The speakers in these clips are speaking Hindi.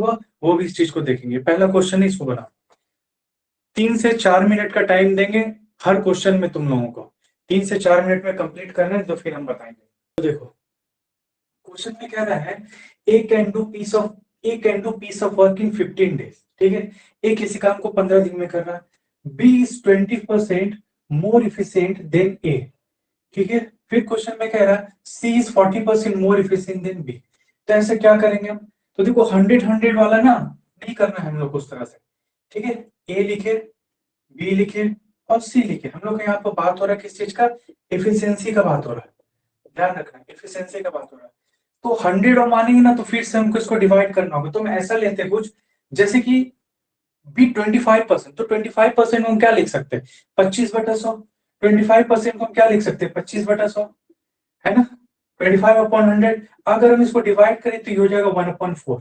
हुआ वो भी इस चीज को देखेंगे। पहला क्वेश्चन है, इसको बनाओ। 3 से 4 मिनट का टाइम देंगे हर क्वेश्चन में तुम लोगों को। 3 से 4 मिनट में कंप्लीट करना है तो फिर हम बताएंगे। तो देखो क्वेश्चन में कह रहा है A can do piece of work in 15 days. ठीक है, ए किसी काम को 15 दिन में कर रहा है। B is 20% more efficient than A. ठीक है, फिर क्वेश्चन में कह रहा है C is 40% more efficient than B. तो ऐसे क्या करेंगे हम? तो देखो 100-100 वाला ना नहीं करना है हम लोग उस तरह से। ठीक है, ए लिखे, बी लिखे और सी लिखे। हम लोग यहाँ पर बात हो रहा है किस चीज का? एफिशिएंसी का बात हो रहा है। ध्यान रखना, एफिशिएंसी का बात हो रहा है। तो 100 और मानेंगे ना तो फिर से हमको इसको डिवाइड करना होगा। तो हम ऐसा लेते हैं कुछ जैसे कि बी 25%, तो 25% को हम क्या लिख सकते हैं? 25/100। 25% को हम क्या लिख सकते हैं? 25/100, है ना? 25/100। अगर हम इसको डिवाइड करें तो ये हो जाएगा 1/4।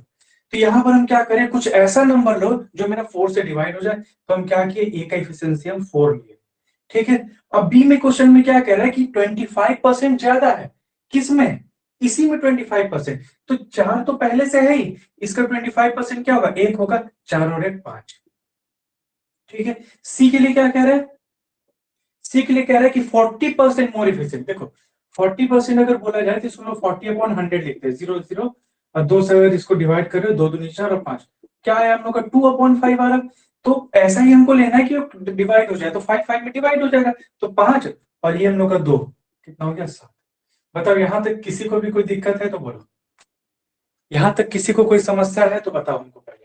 तो यहाँ पर हम क्या करें, कुछ ऐसा नंबर लो जो मेरा 4 से डिवाइड हो जाए। तो हम क्या किए, ए का एफिशिएंसी हम 4 लिए। ठीक है, अब बी में क्वेश्चन में क्या कह रहा है कि 25% ज्यादा है। किसमें? इसी में 25%। तो 4 तो पहले से है ही, इसका 25% क्या होगा? 1 होगा। 4 और 1 5। ठीक है, सी के लिए क्या कह रहा है? सी के लिए कह रहा है कि 40% मोर इफिशिएंट। देखो 40% अगर बोला जाए तो इसको 40/100 लिखते हैं, 0 0 और 2 से अगर इसको डिवाइड करें, 2 दूनी 4 और 5 क्या है हम लोग का? 2/5 आ रहा। तो ऐसा ही हमको लेना है कि डिवाइड हो जाए, तो 5 5 में डिवाइड हो जाएगा। तो 5 और ये हम लोग का 2, कितना हो गया? 7। बताओ यहां तक किसी को भी कोई दिक्कत है तो बोलो। यहां तक किसी को कोई समस्या है तो बताओ हमको पहले।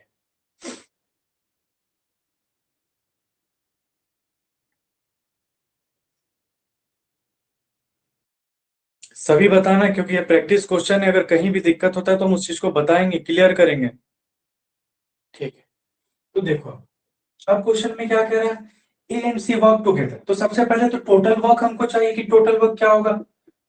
सभी बताना, क्योंकि ये प्रैक्टिस क्वेश्चन है। अगर कहीं भी दिक्कत होता है तो हम उस चीज को बताएंगे, क्लियर करेंगे। ठीक है, तो देखो अब क्वेश्चन में क्या कह रहा है? A and C work together. तो सबसे पहले तो टोटल वर्क हमको चाहिए कि टोटल वर्क क्या होगा।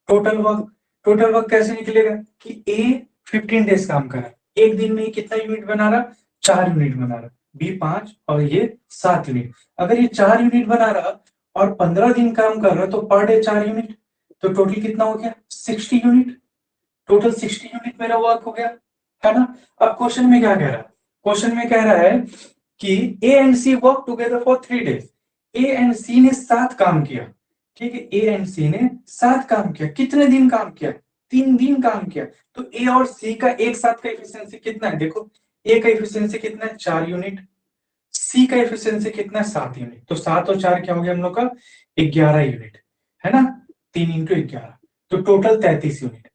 टोटल वर्क कैसे निकलेगा कि ए 15 डेज काम कर रहा है, एक दिन में ये कितना यूनिट बना रहा? 4 यूनिट बना रहा। बी 5 और ये 7 यूनिट। अगर ये 4 यूनिट बना रहा और 15 दिन काम कर रहा तो पर डे 4 यूनिट, तो टोटल कितना हो गया? 60 यूनिट। टोटल 60 यूनिट मेरा वर्क हो गया, है ना? अब क्वेश्चन में क्या कह रहा है? क्वेश्चन में कह रहा है कि A and C work together for 3 days. A and C ने 7 काम किया। ठीक है, ए एंड सी ने 7 काम किया। कितने दिन काम किया? 3 दिन काम किया। तो ए और सी का एक साथ का एफिशिएंसी कितना है? देखो ए का एफिशिएंसी कितना है? 4 यूनिट। सी का एफिशिएंसी कितना है? 7 यूनिट। तो 7 और 4 क्या हो गया हम लोग का? 11 यूनिट, है ना? 3 × 11, तो टोटल 33 यूनिट।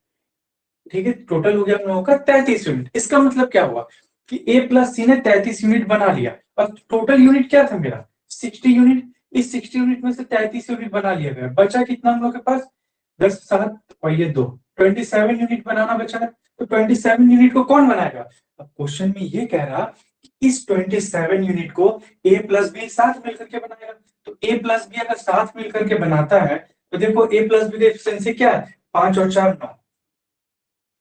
ठीक है, टोटल हो गया हम लोगों का 33 यूनिट। इसका मतलब क्या हुआ कि ए प्लस सी ने 33 यूनिट बना लिया और टोटल यूनिट क्या था मेरा? 60 यूनिट। इस 60 यूनिट में से 33 यूनिट बना लिया गया। बचा कितना हम लोग के पास? 10 7 और ये 2, 27 यूनिट बनाना बचा है। तो 27 यूनिट को कौन बनाएगा? अब क्वेश्चन में ये कह रहा इस 27 यूनिट को ए प्लस बी साथ मिलकर के बनाएगा। तो ए प्लस बी अगर साथ मिलकर के बनाता है तो देखो ए प्लस बी का एफिशिएंसी क्या है? 5 और 4 9,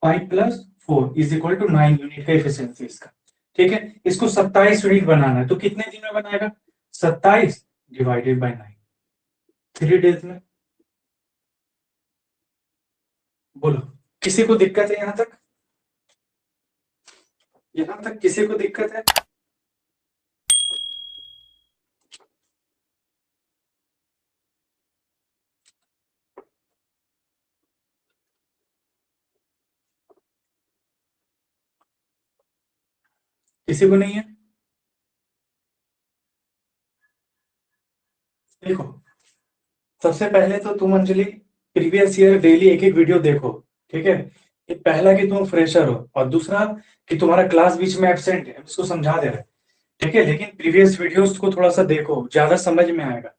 5 + 4 = 9 यूनिट का एफिशिएंसी इसका। ठीक है, इसको 27 यूनिट बनाना है तो कितने दिन में बनाएगा? 27 ÷ 9, 3 डेज में। बोलो किसी को दिक्कत है यहां तक? यहां तक किसी को दिक्कत है? किसी को नहीं है? देखो सबसे पहले तो तुम अंजलि प्रीवियस ईयर डेली एक एक वीडियो देखो। ठीक है, ये पहला कि तुम फ्रेशर हो और दूसरा कि तुम्हारा क्लास बीच में एब्सेंट है, इसको समझा दे रहे हैं। ठीक है, लेकिन प्रीवियस वीडियोस को थोड़ा सा देखो, ज्यादा समझ में आएगा,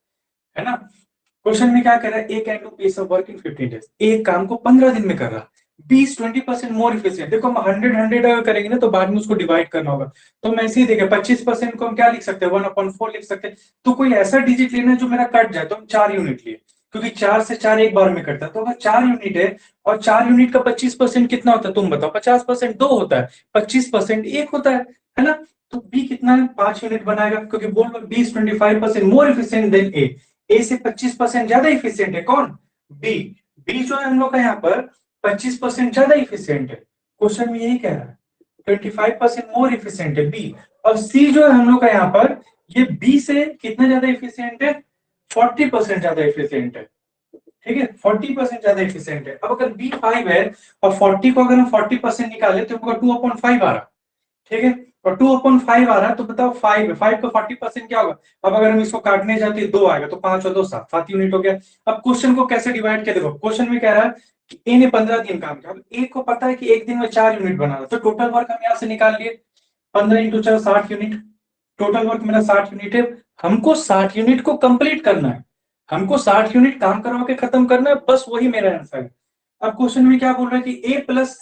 है ना? क्वेश्चन में क्या कर रहा है? A can do piece of work in 15 days. एक काम को 15 दिन में कर रहा। B 20% more efficient. देखो हम 100 अगर करेंगे ना तो बाद में उसको डिवाइड करना होगा। तो हम ऐसे ही देखें 25% को हम क्या लिख सकते हैं? 1/4 लिख सकते हैं। तो कोई ऐसा डिजिट लेना जो मेरा कट जाए, तो हम 4 यूनिट लिए, क्योंकि 4 से 4 एक बार में कटता है। तो अगर 4 यूनिट है और 4 यूनिट का 25% कितना होता है तुम बताओ? 50% 2 होता है, 25% 1 होता है ना? तो बी कितना है? 5 यूनिट बनाएगा, क्योंकि बोल रहा बी 25% मोर इफिशिएंट देन ए से 25% ज्यादा इफिशियंट है। कौन? बी। बी जो है हम लोग का यहाँ पर 25% ज्यादा इफिशियंट है। क्वेश्चन में यही कह रहा है। 25% मोर इफिशियंट है बी, और सी जो है हम लोग का यहाँ पर ये बी से कितना ज्यादा इफिशियंट है, 40% ज्यादा इफिशियंट है। ठीक है, 40% ज्यादा एफिशिएंट है। अब अगर बी 5 है और 40 को अगर हम 40% निकाले तो हमको 2/5 आ रहा। ठीक है, और 2/5 आ रहा है तो बताओ 5 है, 5 का 40% क्या होगा। अब अगर हम इसको काटने जाते 2 आएगा तो 5 और 2 7, 7 यूनिट हो गया। अब क्वेश्चन को कैसे डिवाइड किया, देखो क्वेश्चन में कह रहा है कि ए ने 15 दिन काम किया। अब ए को पता है कि एक दिन में 4 यूनिट बना रहा, तो टोटल वर्क हम यहाँ से निकाल लिए 15 इंटू 4 60 यूनिट। टोटल वर्क मेरा 60 यूनिट है। हमको 60 यूनिट को कंप्लीट करना है, हमको 60 यूनिट काम करवा के खत्म करना है, बस वही मेरा आंसर है। अब क्वेश्चन में क्या बोल रहा है कि ए प्लस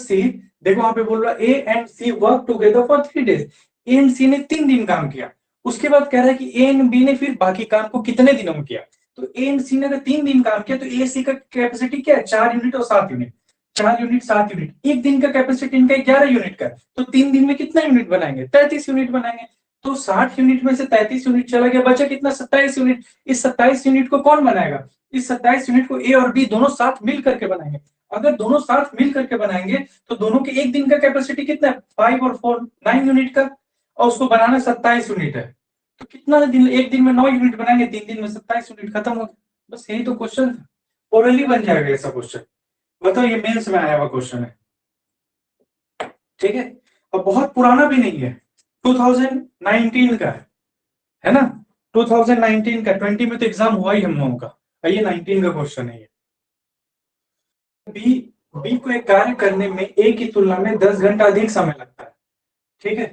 सी, देखो वहां पे बोल रहा है A and C work together for 3 days. A and C ने 3 दिन काम किया। उसके बाद कह रहा है कि ए एंड बी ने फिर बाकी काम को कितने दिनों में किया। तो ए एंड सी ने अगर 3 दिन काम किया तो ए सी का कैपेसिटी क्या है, 4 यूनिट और 7 यूनिट। 4 यूनिट 7 यूनिट, एक दिन का कैपेसिटी इनका 11 यूनिट का, तो 3 दिन में कितना यूनिट बनाएंगे, 33 यूनिट बनाएंगे। तो 60 यूनिट में से 33 यूनिट चला गया, बचा कितना, 27 यूनिट। इस 27 यूनिट को कौन बनाएगा, इस 27 यूनिट को ए और बी दोनों साथ मिल करके बनाएंगे। अगर दोनों साथ मिल करके बनाएंगे तो दोनों के एक दिन का कैपेसिटी कितना है, 5 और 4 9 यूनिट का, और उसको बनाना 27 यूनिट है। तो कितना दिन, एक दिन में 9 यूनिट बनाएंगे, 3 दिन में 27 यूनिट, खत्म हो गया। बस यही तो क्वेश्चन था, ओरली बन जाएगा ऐसा क्वेश्चन। बताओ, ये मेंस में आया हुआ क्वेश्चन है। ठीक है, और बहुत पुराना भी नहीं है, 2019 का है ना। 2019 का, 20 में तो एग्जाम हुआ ही हम लोगों का, ये 19 का क्वेश्चन है। बी बी को एक कार्य करने में ए की तुलना में 10 घंटा अधिक समय लगता है। ठीक है,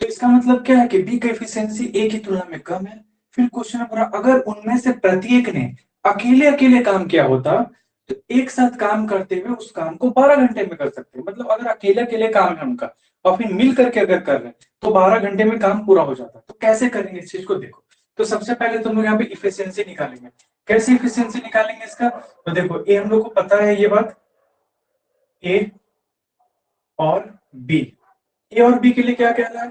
तो इसका मतलब क्या है कि बी का एफिशिएंसी ए की तुलना में कम है। फिर क्वेश्चन है पूरा, अगर उनमें से प्रत्येक ने अकेले अकेले काम किया होता तो एक साथ काम करते हुए उस काम को 12 घंटे में कर सकते हैं। मतलब अगर अकेले अकेले काम है उनका और फिर मिल करके अगर कर रहे हैं तो 12 घंटे में काम पूरा हो जाता। तो कैसे करेंगे इस चीज को, देखो तो सबसे पहले तुम लोग यहाँ पे इफिशियंसी निकालेंगे। कैसे इफिशियंसी निकालेंगे इसका, तो देखो ए हम लोग को पता है ये बात, ए और बी, ए और बी के लिए क्या कहना है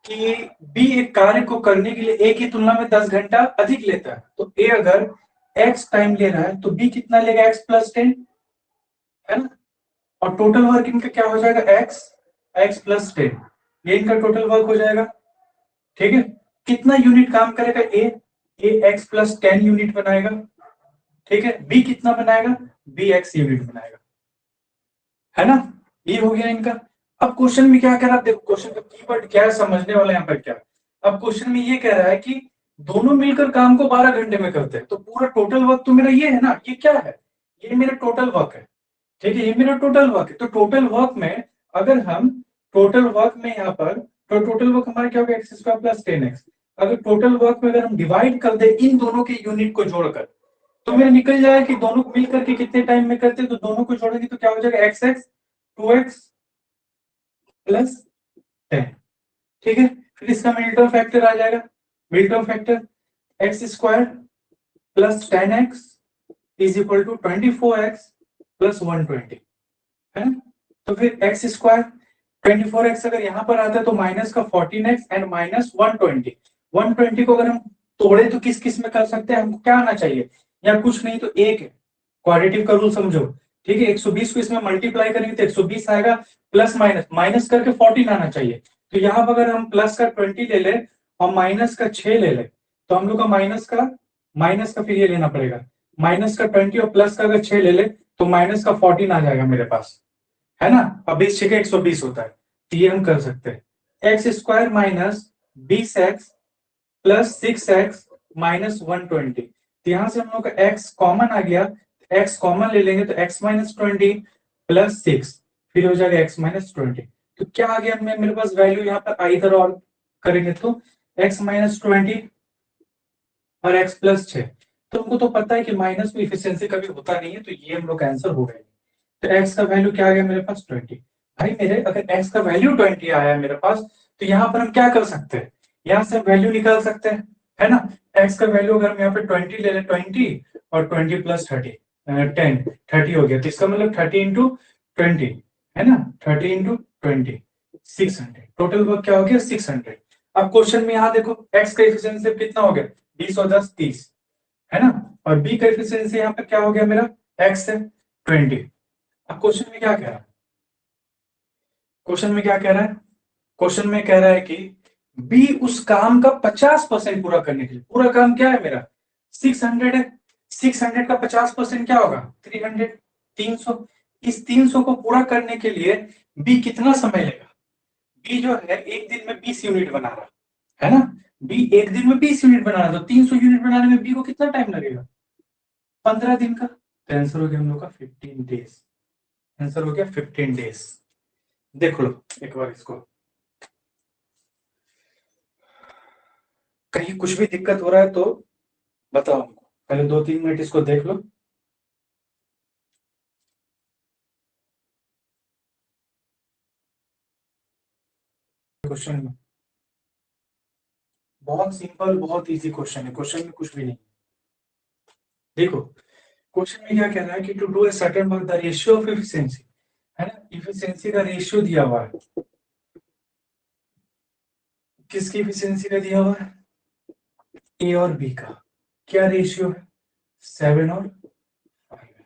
कि बी एक कार्य को करने के लिए ए की तुलना में 10 घंटा अधिक लेता है। तो ए अगर एक्स टाइम ले रहा है तो बी कितना लेगा, x+10, है ना। और टोटल वर्क इनका क्या हो जाएगा, x+10, ये इनका टोटल वर्क हो जाएगा। ठीक है, कितना यूनिट काम करेगा ए x+10 यूनिट बनाएगा। ठीक है, बी कितना बनाएगा, बी x यूनिट बनाएगा, है ना। ये हो गया इनका। अब क्वेश्चन में क्या कह रहा है, देखो क्वेश्चन का कीवर्ड क्या है, समझने वाला यहाँ पर क्या है। अब क्वेश्चन में ये कह रहा है कि दोनों मिलकर काम को 12 घंटे में करते हैं। तो पूरा टोटल वर्क तो मेरा ये है ना, ये क्या है, ये मेरा टोटल वर्क है। ठीक है, ये मेरा टोटल वर्क है। तो टोटल वर्क में अगर हम टोटल वर्क में यहाँ पर, तो टोटल वर्क हमारा क्या होगा, x² + 10x। अगर टोटल वर्क में अगर हम डिवाइड कर दे इन दोनों के यूनिट को जोड़कर तो मेरा निकल जाएगा कि दोनों मिल करके कितने टाइम में करते हैं। तो दोनों को जोड़ेंगे तो क्या हो जाएगा, xx 2x+10। ठीक है, फिर इसका मिल्टन फैक्टर आ जाएगा, Milton factor x² + 10x = 24x + 120, है ना। तो फिर x² 24x अगर यहाँ पर आता है तो माइनस का 14x एंड माइनस 120। 120 को अगर हम तोड़े तो किस किस में कर सकते हैं, हमको क्या आना चाहिए, या कुछ नहीं तो एक है, क्वाड्रेटिक का रूल समझो। ठीक है, 120 को इसमें मल्टीप्लाई करेंगे तो 120 आएगा, प्लस माइनस माइनस करके 14 आना चाहिए। तो यहाँ पर अगर हम प्लस का 20 ले ले और माइनस का 6 ले ले तो हम लोग का माइनस का फिर ये लेना पड़ेगा, माइनस का 20 और प्लस का अगर 6 ले ले तो माइनस का 14 आ जाएगा मेरे पास, है ना। अब 20 6 120 होता है, तो ये हम कर सकते हैं, x² - 20x + 6x - 120। तो यहां से हम लोग का x कॉमन आ गया, x कॉमन ले लेंगे तो x - 20 + 6 फिर हो जाएगा x - 20। तो क्या आ गया मेरे पास वैल्यू, यहाँ पर इधर और करेंगे तो x - 20 और x + 6। तो हमको तो पता है कि माइनस में इफिशियंसी कभी होता नहीं है, तो ये हम लोग का आंसर हो गया। तो x का वैल्यू क्या आ गया मेरे पास, 20। भाई मेरे अगर x का वैल्यू 20 आया है मेरे पास तो यहाँ पर हम क्या कर सकते हैं, यहाँ से वैल्यू निकाल सकते हैं, है ना। x का वैल्यू अगर हम यहाँ पे 20 ले लें, 20 और 20 + 30 10 30 हो गया। तो इसका मतलब 30 × 20, है ना, 30 × 20 600। टोटल वर्क क्या हो गया, 600। अब क्वेश्चन में यहाँ देखो x का एफिशिएंसी कितना हो गया, 20 और 10 30, है ना। और b का एफिशिएंसी यहाँ पे क्या हो गया मेरा, x है 20। अब क्वेश्चन में क्या कह रहा है, क्वेश्चन में क्या कह रहा है? क्वेश्चन में कह रहा है कि बी उस काम का 50% पूरा करने के लिए, पूरा काम क्या है मेरा 600 है, 600 का 50% क्या होगा 300, 300। इस 300 को पूरा करने के लिए बी कितना समय लेगा? बी जो है एक दिन में 20 यूनिट बना रहा है ना, बी एक दिन में 20 यूनिट बना रहा, तो 300 यूनिट बनाने में बी को कितना टाइम लगेगा? 15 दिन का। तो आंसर हो गया हम लोग का 15 डेज। आंसर हो गया 15 डेज। देख लो एक बार इसको, कहीं कुछ भी दिक्कत हो रहा है तो बताओ हमको, पहले 2-3 मिनट इसको देख लो। क्वेश्चन में बहुत सिंपल, बहुत इजी क्वेश्चन है, क्वेश्चन में कुछ भी नहीं। देखो क्वेश्चन में क्या कह रहा है कि to do a certain work the ratio of efficiency, है ना, इफिशिएंसी का रेशियो दिया हुआ है। किसकी इफिशिएंसी का दिया हुआ है? ए और बी का। क्या रेशियो है? 7 और 5 है।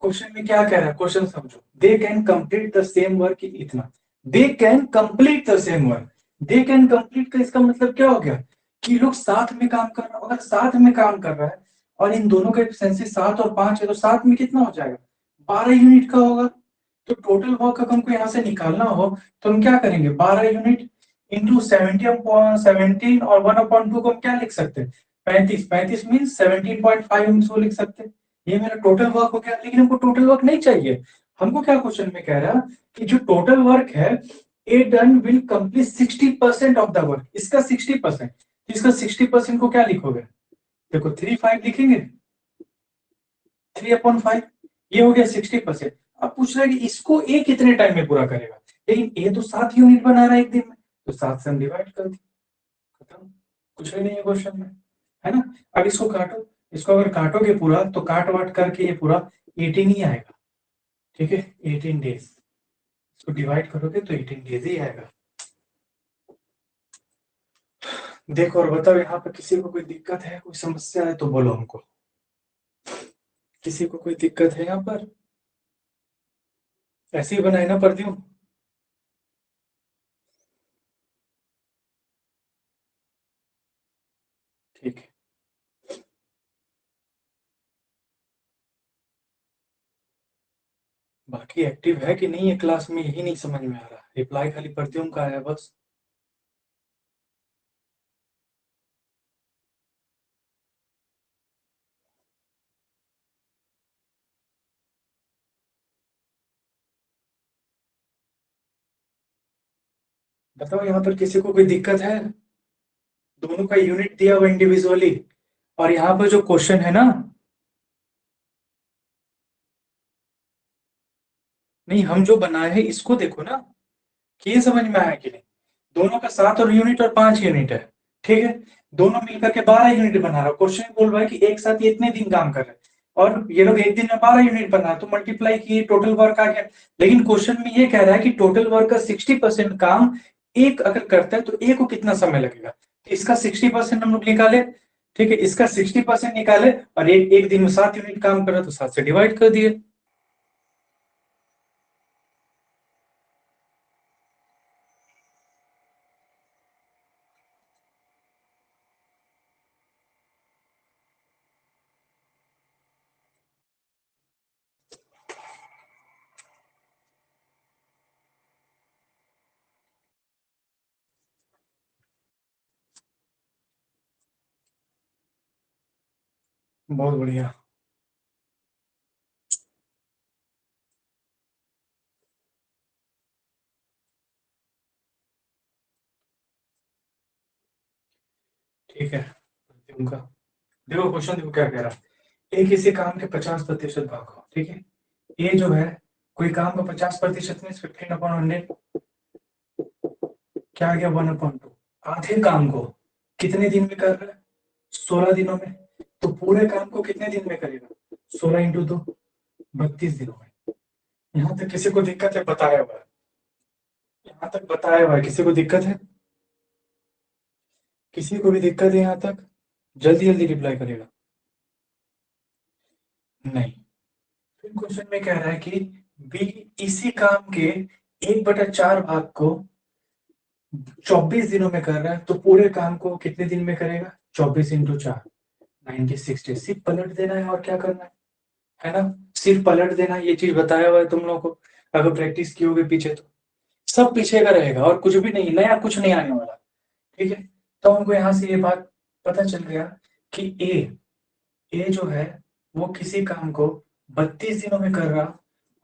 क्वेश्चन में क्या कह रहा है, क्वेश्चन समझो, they can complete the same work in इतना, they can complete the same work. They can complete का इसका मतलब क्या हो गया कि लोग साथ में काम कर रहे हैं। अगर साथ में काम कर रहा है और इन दोनों का एफिशिएंसी 7 और 5 है, तो साथ में कितना हो जाएगा 12 यूनिट का होगा। तो टोटल वर्क अगर हमको यहाँ से निकालना हो तो हम क्या करेंगे, 12 यूनिट इंटू 17 और 1/2 को हम क्या लिख सकते हैं 35, 35 मीन 17.5 हम इसको लिख सकते हैं। ये मेरा टोटल वर्क हो गया, लेकिन हमको टोटल वर्क नहीं चाहिए। हमको क्या क्वेश्चन में कह रहा है कि जो टोटल वर्क है A done will complete 60% of the work, इसका 60%, इसका 60% को क्या लिखोगे, देखो 3/5 लिखेंगे, 3/5, ये हो गया 60%। अब पूछ रहा है कि इसको ए कितने टाइम में पूरा करेगा, लेकिन ए तो 7 यूनिट बना रहा है एक दिन में, तो 7 से हम डिवाइड कर दिए, खत्म। कुछ भी नहीं है क्वेश्चन में, है ना। अब इसको काटो, इसको अगर काटोगे पूरा तो काट वाट करके ये पूरा 18 ही आएगा, ठीक है 18 डेज। इसको डिवाइड करोगे तो 18 डेज ही आएगा। देखो और बताओ यहाँ पर किसी को कोई दिक्कत है, कोई समस्या है तो बोलो हमको, किसी को कोई दिक्कत है यहाँ पर? ऐसे ही बनाए ना पर दूं? ठीक है। बाकी एक्टिव है कि नहीं है क्लास में, यही नहीं समझ में आ रहा, रिप्लाई खाली प्रद्युम का है बस। बताओ यहाँ पर किसी को कोई दिक्कत है? दोनों का यूनिट दिया हुआ इंडिविजुअली, और यहाँ पर जो क्वेश्चन है ना, नहीं हम जो बनाए हैं इसको देखो ना, कि ये समझ में आया कि नहीं, दोनों का 7 और 5 यूनिट है, ठीक है, दोनों मिलकर के 12 यूनिट बना रहा है। क्वेश्चन बोल रहा है कि एक साथ ये इतने दिन काम कर रहे हैं, और ये लोग एक दिन में 12 यूनिट बना रहे, तो मल्टीप्लाई किए टोटल वर्क आ गया। लेकिन क्वेश्चन में ये कह रहा है कि टोटल वर्क का 60% काम एक अगर करता है तो ए को कितना समय लगेगा, तो इसका 60% हम लोग निकाले, ठीक है, इसका 60% निकाले, और एक दिन में 7 यूनिट काम कर रहा है तो 7 से डिवाइड कर दिए। बहुत बढ़िया। ठीक है, उनका देखो क्वेश्चन देखो क्या कह रहा है, एक किसी काम के 50% भाग हो, ठीक है, ये जो है कोई काम का 50% में 15/100, क्या आ गया 1/2। आधे काम को कितने दिन में कर रहा है, 16 दिनों में, तो पूरे काम को कितने दिन में करेगा, 16 × 2, 32 दिनों में। यहाँ तक किसी को दिक्कत है बताया हुआ है, यहाँ तक बताया हुआ है, किसी को दिक्कत है? किसी को भी दिक्कत है यहाँ तक? जल्दी जल्दी रिप्लाई करेगा। नहीं, फिर क्वेश्चन में कह रहा है कि बी इसी काम के 1/4 भाग को 24 दिनों में कर रहा है, तो पूरे काम को कितने दिन में करेगा? 24 इंटू 4, 96 डेज। सिर्फ पलट देना है और क्या करना है ना? सिर्फ पलट देना, ये चीज बताया हुआ है तुम लोगों को, अगर प्रैक्टिस की होगी पीछे तो सब पीछे का रहेगा और कुछ भी नहीं, नया कुछ नहीं आने वाला। ठीक है, तो हमको यहाँ से ये बात पता चल गया कि ए जो है वो किसी काम को 32 दिनों में कर रहा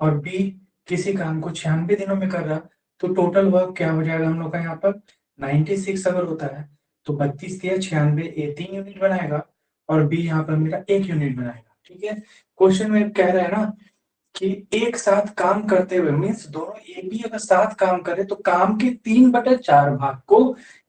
और बी किसी काम को 96 दिनों में कर रहा, तो टोटल वर्क क्या हो जाएगा हम लोग का यहाँ पर? 96 अगर होता है तो 32 या 96, ए 3 यूनिट बनाएगा और बी यहाँ पर मेरा 1 यूनिट बनाएगा। ठीक है, क्वेश्चन में कह रहा है ना कि एक साथ काम करते हुए, मीन्स दोनों एक भी अगर साथ काम करे तो काम के 3/4 भाग को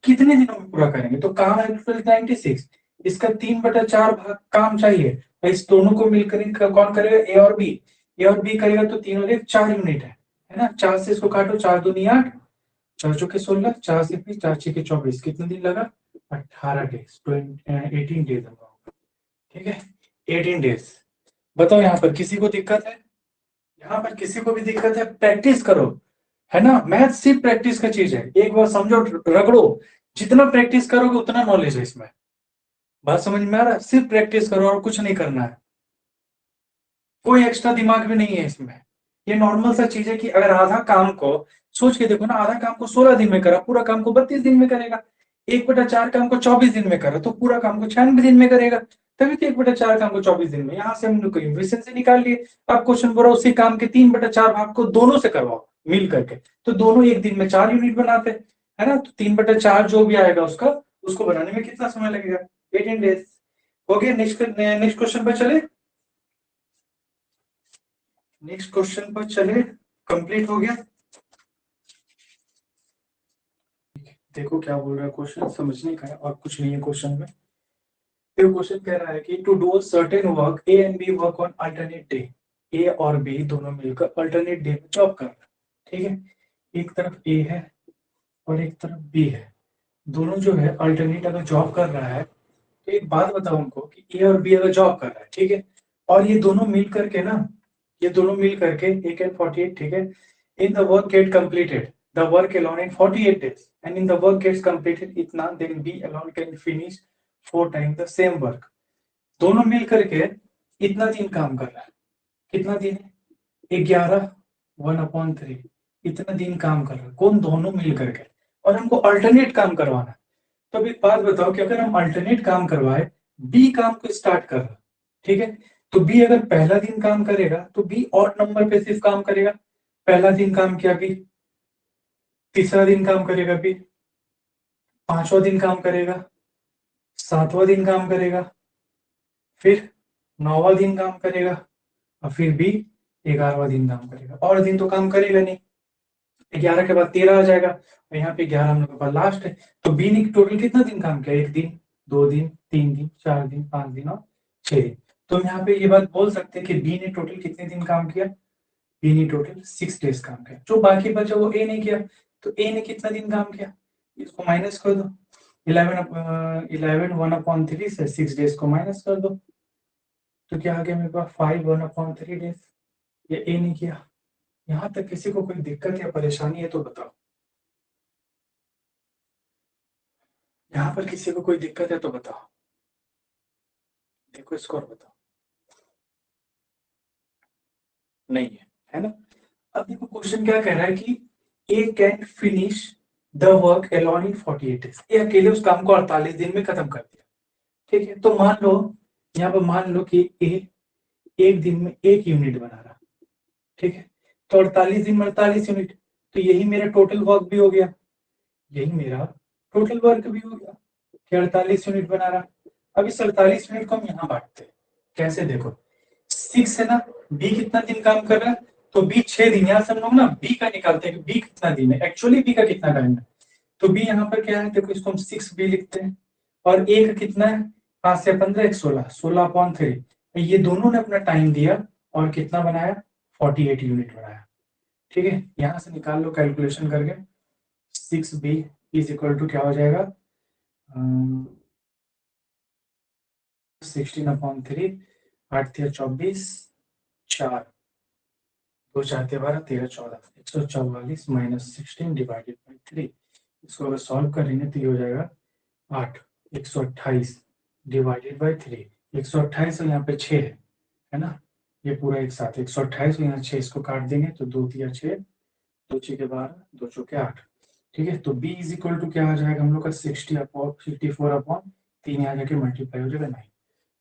कितने दिनों में पूरा करेंगे? तो काम है टोटल 96, इसका 3/4 भाग काम चाहिए, तो इस दोनों को मिलकर कौन करेगा? ए और बी करेगा, तो 3 और 1 4 यूनिट है ना? 4 से इसको काटो, 4 दूनी 8, 4 चौके 16, 4 से 20, 4 छके 24, कितने दिन लगा? 18 डेज, 18 डेज। ठीक है, 18 डेज। बताओ यहाँ पर किसी को दिक्कत है? यहाँ पर किसी को भी दिक्कत है? प्रैक्टिस करो, है ना? मैथ सिर्फ प्रैक्टिस का चीज है, एक बार समझो, रगड़ो, जितना प्रैक्टिस करोगे उतना नॉलेज है इसमें। बात समझ में आ रहा है? सिर्फ प्रैक्टिस करो और कुछ नहीं करना है, कोई एक्स्ट्रा दिमाग भी नहीं है इसमें। ये नॉर्मल सा चीज है कि अगर आधा काम को, सोच के देखो ना, आधा काम को 16 दिन में करा, पूरा काम को 32 दिन में करेगा। 1/4 काम को 24 दिन में करा तो पूरा काम को 96 दिन में करेगा। तभी तो 1/4 काम को 24 दिन में, यहाँ से हम लोग इक्वेशन से निकाल लिए। अब क्वेश्चन बोला उसी काम के 3/4 भाग को दोनों से करवाओ मिल करके, तो दोनों एक दिन में 4 यूनिट बनाते, है ना? तो 3/4 जो भी आएगा उसका, उसको बनाने में कितना समय लगेगा? 18 डेज। हो गया। नेक्स्ट क्वेश्चन पर चले, नेक्स्ट क्वेश्चन पर चले। कंप्लीट हो गया। देखो क्या बोल रहा है क्वेश्चन, समझने का है और कुछ नहीं है क्वेश्चन में। फिर क्वेश्चन कह रहा है कि to do certain work, A and B work on alternate day. A और बी दोनों मिलकर अल्टरनेट डे में जॉब कर रहे हैं। ठीक है, एक तरफ ए है और एक तरफ बी है, दोनों जो है अल्टरनेट अगर जॉब कर रहा है, तो एक बात बताओ उनको कि ए और बी अगर जॉब कर रहा है, ठीक है, और ये दोनों मिल करके ना, ये दोनों मिल करके एक एंड 48, ठीक है, in the work get completed the work alone in 48 days and in the work gets completed इतना, then B alone can finish 4 time the same work. दोनों मिल करके इतना दिन काम कर रहा है, कितना दिन है? 11, 1/3, इतना दिन काम कर रहा है कौन? दोनों मिल करके, और हमको अल्टरनेट काम करवाना है। तो अब एक बात बताओ कि अगर हम अल्टरनेट काम करवाए, बी काम को स्टार्ट कर रहा, ठीक है, तो बी अगर पहला दिन काम करेगा तो बी ऑड नंबर पे सिर्फ काम करेगा। पहला दिन काम किया बी, तीसरा दिन काम करेगा बी, पांचवा दिन काम करेगा, सातवां दिन काम करेगा, फिर नौवां दिन काम करेगा, और फिर बी 11वां दिन काम करेगा। और दिन तो काम करेगा नहीं, 11 के बाद 13 आ जाएगा, और यहाँ पे 11 हम लोग के पास लास्ट है। तो बी ने टोटल कितना दिन काम किया? 1 दिन, 2 दिन, 3 दिन, 4 दिन, 5 दिन और 6 दिन। तो हम यहाँ पे ये बात बोल सकते हैं कि बी ने टोटल कितने दिन काम किया? बी ने टोटल 6 डेज काम किया। जो बाकी बचा वो ए ने किया, तो ए ने कितना दिन काम किया? इसको माइनस कर दो, 11 1/3 से 6 डेज को माइनस कर दो, तो क्या आ गया मेरे पास? 5 1/3 डेज। ये ए ने किया। यहाँ तक किसी को कोई दिक्कत या परेशानी है तो बताओ, यहाँ पर किसी को कोई दिक्कत है तो बताओ, देखो स्कोर बताओ। नहीं है ना? अब देखो क्वेश्चन क्या कह रहा है कि A can finish the work alone in 48 days. ये अकेले उस काम को 48 दिन में खत्म कर दिया। ठीक है, तो मान लो, यहाँ पर मान लो कि ए एक दिन में 1 यूनिट बना रहा, ठीक है, तो 48 दिन में 48 यूनिट, तो यही मेरा टोटल वर्क भी हो गया, यही मेरा टोटल वर्क भी हो गया कि 48 यूनिट बना रहा। अब इस 48 मिनट को हम यहाँ बांटते हैं, कैसे? देखो 6 है ना, बी कितना दिन काम कर रहा है? तो बी 6 दिन, यहाँ से हम लोग ना बी का निकालते हैं कि बी कितना दिन है, एक्चुअली बी का कितना टाइम है। तो बी यहाँ पर क्या है? देखो इसको हम 6 बी लिखते हैं, और ए का कितना है? 5 से 15 एक 16, 16/3। ये दोनों ने अपना टाइम दिया और कितना बनाया? 48 यूनिट बनाया। ठीक है, यहाँ से निकाल लो कैलकुलेशन करके, 6b इज इक्वल टू क्या हो जाएगा? 16/3, 8 या 24, 4, दो चार के 12, 13 14, 144 माइनस 16 डिवाइडेड बाई 3। इसको अगर सॉल्व करेंगे तो ये हो जाएगा 8। 128 डिवाइडेड बाई 3। 128 और यहाँ पे 6 है ना, ये पूरा एक साथ 128 और यहाँ 6, इसको काट देंगे तो 2 तिया 6, 2 6 के 12, 2 चौके 8। ठीक है, तो b इज इक्वल टू क्या आ जाएगा हम लोग का 64 अपॉन 3, यहाँ जाके मल्टीप्लाई हो जाएगा 9।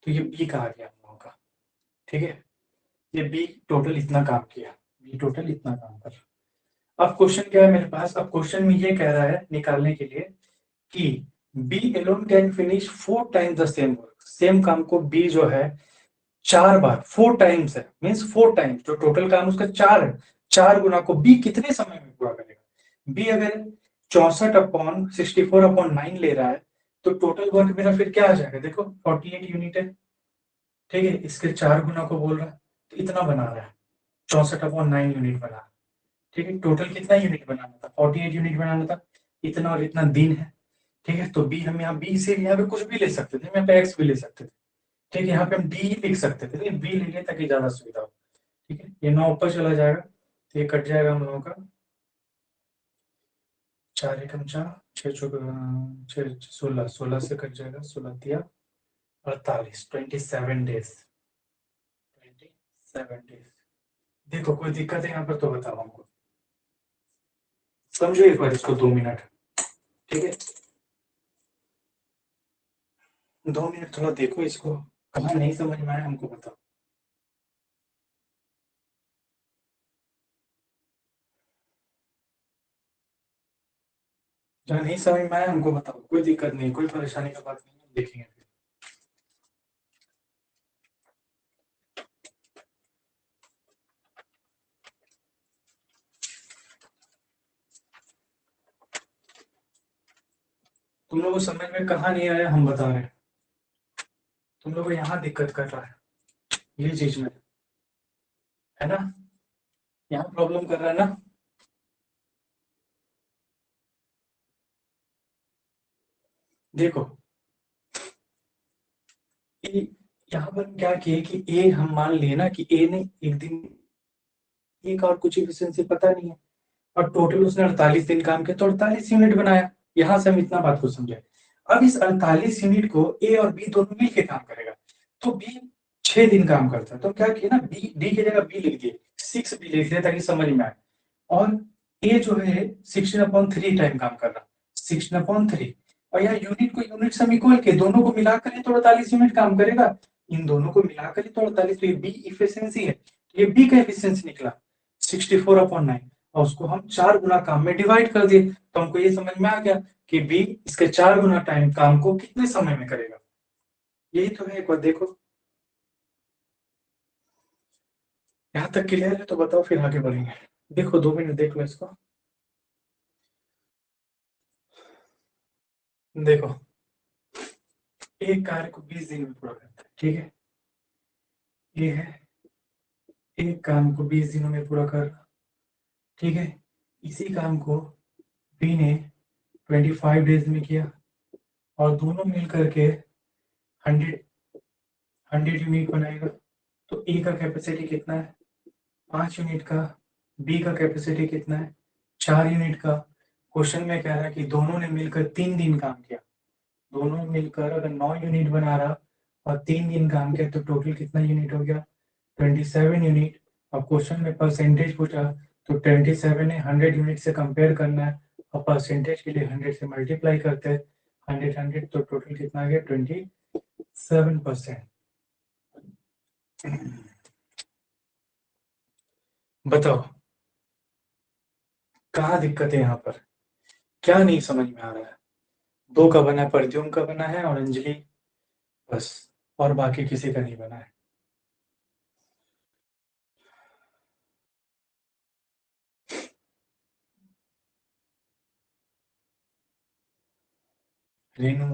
तो ये b का आ गया हम लोगों का। ठीक है, ये b टोटल इतना काम किया, b टोटल इतना काम कर। अब क्वेश्चन क्या है मेरे पास, अब क्वेश्चन में ये कह रहा है निकालने के लिए कि B alone can finish 4 times the same work. Same काम को B जो है 4 बार, 4 टाइम्स है, मींस 4 टाइम्स, जो टोटल काम उसका 4 है, 4 गुना को B कितने समय में पूरा करेगा। B अगर 64/64/9 ले रहा है तो टोटल वर्क मेरा फिर क्या आ जाएगा, देखो 48 यूनिट है। ठीक है, इसके 4 गुना को बोल रहा है तो इतना बना रहा है, 64/9 यूनिट बना। ठीक है, टोटल कितना यूनिट बनाना था, 48 यूनिट बनाना था, इतना और इतना दिन है। ठीक है, तो बी हम यहाँ बी से यहाँ पे कुछ भी ले सकते थे, यहाँ पे एक्स भी ले सकते थे। ठीक है, यहाँ पे हम डी ही लिख सकते थे, लेकिन बी ले लें ताकि ज्यादा सुविधा हो। ठीक है, ये 9 ऊपर चला जाएगा तो ये कट जाएगा हम लोगों का, 4 एकम 4, 6 चौक 6 16, 16 से कट जाएगा, 16 तिया 48, 27 डेज, 27 डेज। देखो कोई दिक्कत है यहाँ पर तो बताओ हमको, समझो एक बार इसको 2 मिनट। ठीक है, 2 मिनट थोड़ा देखो इसको, कहाँ नहीं समझ में आया हमको बताओ। जहाँ नहीं समझ में आया हमको बताओ, कोई दिक्कत नहीं, कोई परेशानी का बात नहीं, देखेंगे फिर। तुम लोगों को समझ में कहाँ नहीं आया हम बता रहे हैं, तुम लोगों को यहाँ दिक्कत कर रहा है ये चीज में, है ना, यहाँ प्रॉब्लम कर रहा है ना। देखो यहाँ पर क्या किए कि ए हम मान लिए ना कि ए ने एक दिन एक और कुछ इफिशियंसी पता नहीं है, और टोटल उसने 48 दिन काम किया तो 48 यूनिट बनाया। यहाँ से हम इतना बात को समझे। अब इस 48 यूनिट को ए और बी दोनों मिलकर काम करेगा, तो बी 6 दिन काम करता है, तो क्या किया ना, बी डी की जगह बी लिख दिए, 6 बी लिख दिया ताकि समझ में आए। और ए जो है 16/3 टाइम काम कर रहा, 16/3, और यहाँ यूनिट को यूनिट से हम इक्वल के दोनों को मिलाकर ही तो 48 यूनिट काम करेगा, इन दोनों को मिलाकर ही तो 48, तो ये बी इफिशियंसी है, ये बी का इफिशियंसी निकला 64/9, और उसको हम 4 गुना काम में डिवाइड कर दिए, तो हमको ये समझ में आ गया कि बी इसके 4 गुना टाइम काम को कितने समय में करेगा। यही तो है, एक बार देखो यहाँ तक क्लियर है तो बताओ फिर आगे बढ़ेंगे। देखो 2 मिनट देख लो इसको। देखो एक कार्य को 20 दिन में पूरा करता है, ठीक है, ये है एक काम को 20 दिनों में पूरा कर, ठीक है, इसी काम को बी ने 25 डेज में किया, और दोनों मिल करके 100 यूनिट बनाएगा। तो ए का कैपेसिटी कितना है, 5 यूनिट का, बी का कैपेसिटी कितना है, 4 यूनिट का। क्वेश्चन में कह रहा है कि दोनों ने मिलकर 3 दिन काम किया, दोनों मिलकर अगर 9 यूनिट बना रहा और 3 दिन काम किया तो टोटल कितना यूनिट हो गया, 27 यूनिट। अब क्वेश्चन में परसेंटेज पूछा, तो 27 है, 100 यूनिट से कंपेयर करना है, और परसेंटेज के लिए 100 से मल्टीप्लाई करते हैं, 100 तो टोटल कितना आ गया 27%। बताओ कहाँ दिक्कत है यहाँ पर, क्या नहीं समझ में आ रहा है। 2 का बना है, प्रद्युम्न का बना है और अंजलि, बस, और बाकी किसी का नहीं बना है। रेनू,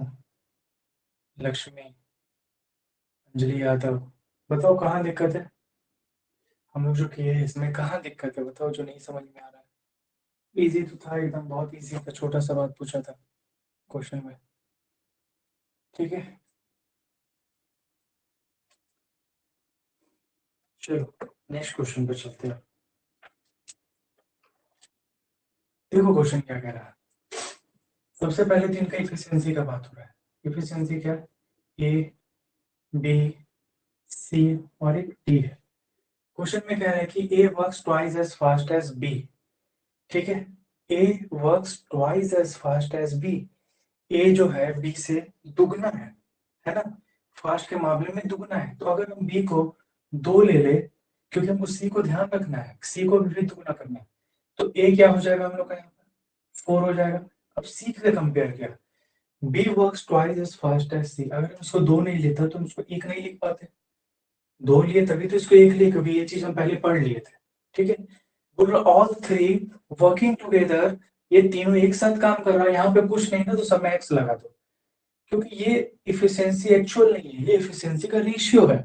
लक्ष्मी, अंजलि यादव, बताओ कहाँ दिक्कत है, हम लोग जो किए हैं इसमें कहाँ दिक्कत है, बताओ जो नहीं समझ में आ रहा है। इजी तो था एकदम, बहुत इजी था, छोटा सा बात पूछा था क्वेश्चन में। ठीक है, चलो नेक्स्ट क्वेश्चन पे चलते हैं। देखो क्वेश्चन क्या कह रहा है। सबसे पहले तो इनका इफिशियंसी का बात हो रहा है। इफिशियंसी क्या है? ए, बी, सी और एक डी है। क्वेश्चन में कह रहा है कि A works twice as fast as B. ठीक है, A works twice as fast as B. A जो है बी से दुगना है ना, फास्ट के मामले में दुगना है। तो अगर हम बी को 2 ले ले, क्योंकि हमको सी को ध्यान रखना है, सी को भी दुगना करना है, तो ए क्या हो जाएगा हम लोग का यहाँ पर 4 हो जाएगा। अब सी से कंपेयर किया, B works twice as fast as C. अगर हम इसको 2 नहीं लेता तो हम इसको 1 नहीं लिख पाते, 2 लिए तभी तो इसको 1 लिए, क्योंकि ये चीज हम पहले पढ़ लिए थे। ठीक है, बोल रहा ऑल थ्री वर्किंग टुगेदर, ये तीनों एक साथ काम कर रहा है। यहाँ पे कुछ नहीं ना तो सब में एक्स लगा दो, क्योंकि ये इफिशियंसी एक्चुअल नहीं है, ये इफिशियंसी का रेशियो है।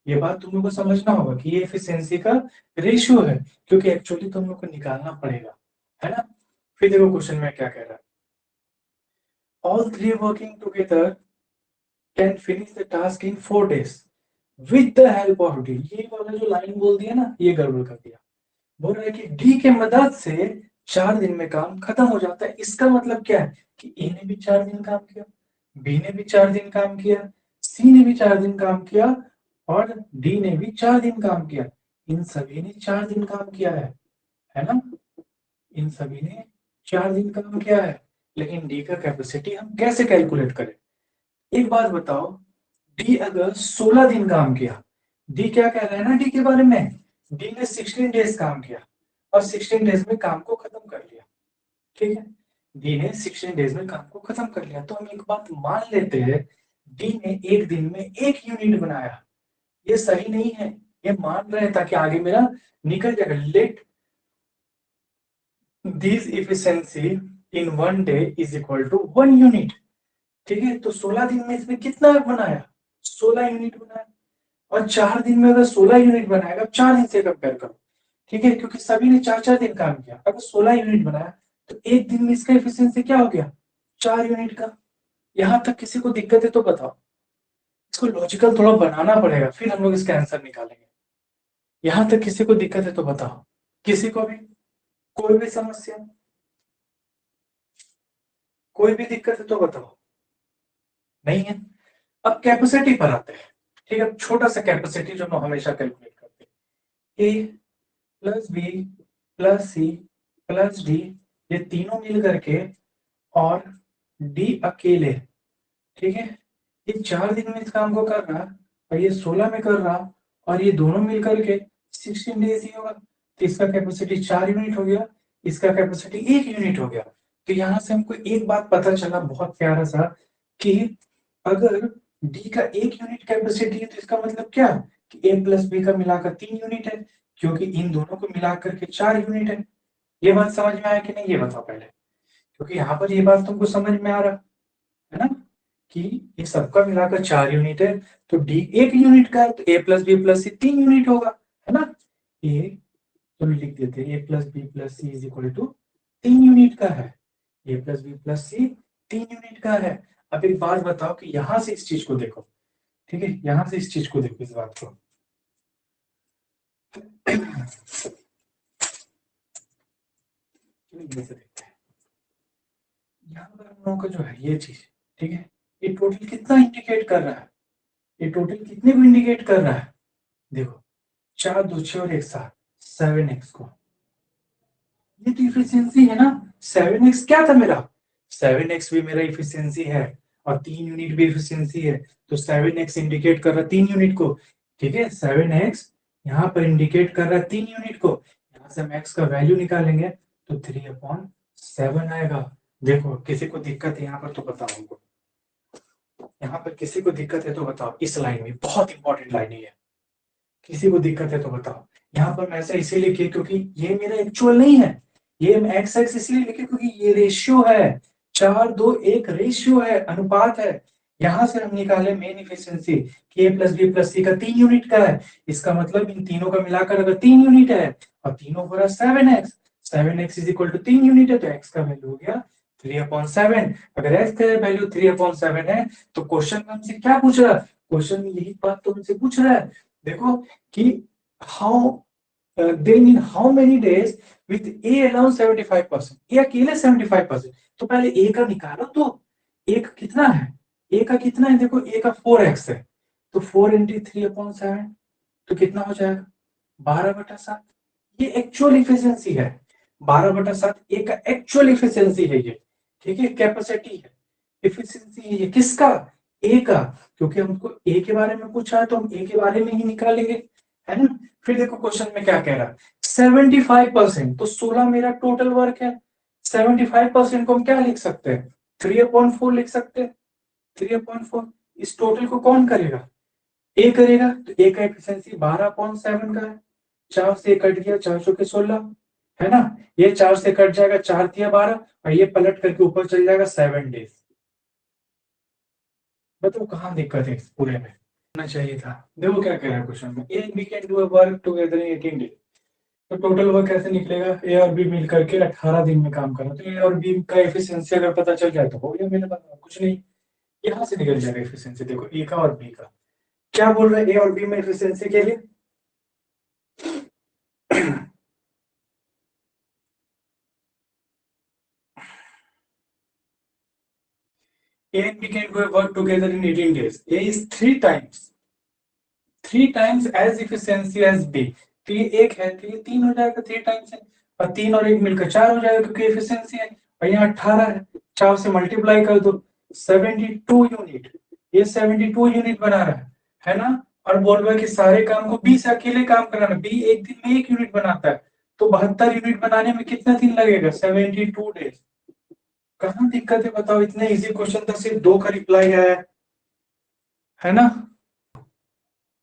ये बात तुम लोग को समझना होगा कि ये इफिशियंसी का रेशियो है, क्योंकि एक्चुअली तुम लोग को निकालना पड़ेगा, है ना। फिर देखो क्वेश्चन में क्या कह रहा है, all three working together can finish the task in 4 days with the help of D. ये वाला जो लाइन बोल दिया ना, ये गड़बड़ कर दिया। बोल रहा है कि डी के मदद से 4 दिन में काम खत्म हो जाता है। इसका मतलब क्या है कि ए ने भी 4 दिन काम किया, बी ने भी 4 दिन काम किया, सी ने भी 4 दिन काम किया और डी ने भी 4 दिन काम किया। इन सभी ने 4 दिन काम किया है ना। इन सभी ने 4 दिन काम किया है। लेकिन डी का कैपेसिटी हम कैसे कैलकुलेट करें? एक बात बताओ, डी अगर 16 दिन काम किया, डी क्या कह रहा है ना, डी के बारे में, डी ने 16 डेज काम किया और 16 डेज में काम को खत्म कर लिया। ठीक है, डी ने 16 डेज में काम को खत्म कर लिया। तो हम एक बात मान लेते हैं, डी ने एक दिन में 1 यूनिट बनाया। ये सही नहीं है, ये मान रहे हैं ताकि आगे मेरा निकल जाएगा। Let this efficiency in 1 day is equal to 1 unit. ठीक है, तो 16 दिन में इसने कितना बनाया? 16 यूनिट बनाया। और 4 दिन में अगर 16 यूनिट बनाएगा, 4 दिन से कंपेयर करो। ठीक है, क्योंकि सभी ने 4 4 दिन काम किया। अगर 16 यूनिट बनाया तो एक दिन में इसका एफिशिएंसी क्या हो गया? 4 यूनिट का। यहां तक किसी को दिक्कत है तो बताओ। इसको लॉजिकल थोड़ा बनाना पड़ेगा, फिर हम लोग इसका आंसर निकालेंगे। यहां तक किसी को दिक्कत है तो बताओ, किसी को भी, कोई भी समस्या, कोई भी दिक्कत है तो बताओ। नहीं है। अब कैपेसिटी पर आते हैं। ठीक है, छोटा सा कैपेसिटी जो हम हमेशा कैलकुलेट करते हैं, A plus B plus C plus D, ये तीनों मिल करके और डी अकेले। ठीक है, ये 4 दिन में इस काम को कर रहा और ये 16 में कर रहा, और ये दोनों मिल करके 16 डेज ही होगा। तो इसका कैपेसिटी 4 यूनिट हो गया, इसका कैपेसिटी 1 यूनिट हो गया। तो यहां से हमको एक बात पता चला बहुत प्यारा सा, कि अगर डी का 1 यूनिट कैपेसिटी है तो इसका मतलब क्या, कि ए प्लस बी का मिलाकर 3 यूनिट है, क्योंकि इन दोनों को मिलाकर के 4 यूनिट है। ये बात समझ में आया कि नहीं, ये बताओ पहले, क्योंकि यहाँ पर ये बात तुमको समझ में आ रहा है ना, कि ये सबका मिलाकर 4 यूनिट है। तो डी 1 यूनिट का है, तो A plus B plus C 3 unit होगा, है ना। ए तो लिख देते हैं, A plus B plus C is equal to 3 unit का है। A plus B plus C 3 unit का है। अब एक बात बताओ कि यहां से इस चीज को देखो। ठीक है, यहां से इस चीज को देखो, इस बात को जैसे देखते हैं, यहाँ पर हम लोगों का जो है ये चीज, ठीक है, ये टोटल कितना इंडिकेट कर रहा है? ये टोटल कितने को इंडिकेट कर रहा है? देखो, 4 2 6 और 1 7, 7x को। ये तो इफिशियंसी है ना। 7x क्या था मेरा? 7x भी मेरा इफिशियंसी है और 3 यूनिट भी इफिशियंसी है। तो 7x इंडिकेट कर रहा है 3 यूनिट को। ठीक है, 7x यहाँ पर इंडिकेट कर रहा है 3 यूनिट को। यहाँ से हम x का वैल्यू निकालेंगे तो 3/7 आएगा। देखो, किसी को दिक्कत है यहाँ पर तो बताओ हमको। यहाँ पर किसी को दिक्कत है तो बताओ। इस लाइन में बहुत इंपॉर्टेंट लाइन है, किसी को दिक्कत है तो बताओ। यहाँ पर मैं ऐसा इसीलिए किया क्योंकि ये मेरा एक्चुअल नहीं है, ये एक्स एक्स इसलिए लिखे क्योंकि ये रेशियो है। 4 2 1 रेशियो है, अनुपात है। यहां से हम निकाले मेन इफिशियंसी कि ए प्लस बी प्लस सी का 3 यूनिट का है। इसका मतलब इन तीनों का मिलाकर अगर 3 यूनिट है और तीनों हो रहा 7x, 7x is equal to 3 unit है, तो x का वैल्यू हो गया 3/7। अगर x का वैल्यू 3/7 है तो क्वेश्चन में हमसे क्या पूछ रहा है? क्वेश्चन में यही बात तो हमसे पूछ रहा है। देखो कि how then in how many days with A alone 75%, A अकेले 75%। तो पहले ए का निकालो, तो ए का कितना है, ए का कितना है, देखो ए का 4x है, तो 4 इंटू 3/7, तो कितना हो जाएगा 12/7। ये एक्चुअल इफिशियंसी है, 12/7 ए का एक्चुअल इफिशियंसी है ये, ठीक है, कैपेसिटी है, इफिशियंसी है ये, किसका, ए का, क्योंकि हमको ए के बारे में पूछा है तो हम ए के बारे में ही निकालेंगे, है ना। फिर देखो क्वेश्चन में क्या कह रहा है, 75%, तो 16 मेरा टोटल वर्क है, 75% को हम क्या लिख सकते हैं, 3/4 लिख सकते हैं, 3/4। इस टोटल को कौन करेगा, ए करेगा, तो ए का एफिशिएंसी 12/7 का है, 4 से कट गया, 4 चौके 16, है ना, ये 4 से कट जाएगा, 4 दिया 12, और ये पलट करके ऊपर चल जाएगा 7 डेज। बताओ कहाँ दिक्कत है इस पूरे में, होना चाहिए था। देखो क्या कह रहा है क्वेश्चन में, A and B can do a work together in 18 days. तो टोटल वर्क कैसे निकलेगा, ए और बी मिल करके 18 दिन में काम करना, तो ए और बी का एफिशिएंसी अगर पता चल जाए तो हो गया मेरे पास, कुछ नहीं, यहाँ से निकल जाएगा एफिशिएंसी। देखो ए का और बी का क्या बोल रहा है, ए और बी में एफिशिएंसी के लिए A and B can do a work together in 18 days. A is three times as efficiency as B. तो ये एक है, तो ये 3 हो जाएगा, 3 टाइम्स है, और 3 और 1 मिलकर 4 हो जाएगा क्योंकि एफिशिएंसी है, और यहाँ 18 है, 4 से मल्टीप्लाई कर दो, 72 यूनिट, ये 72 यूनिट बना रहा है ना। और बोल रहा है कि सारे काम को बी से अकेले काम कराना, बी एक दिन में 1 यूनिट बनाता है, तो 72 यूनिट बनाने में कितना दिन लगेगा, 72 डेज। कहाँ दिक्कत है बताओ, इतने इजी क्वेश्चन था, सिर्फ 2 का रिप्लाई है ना।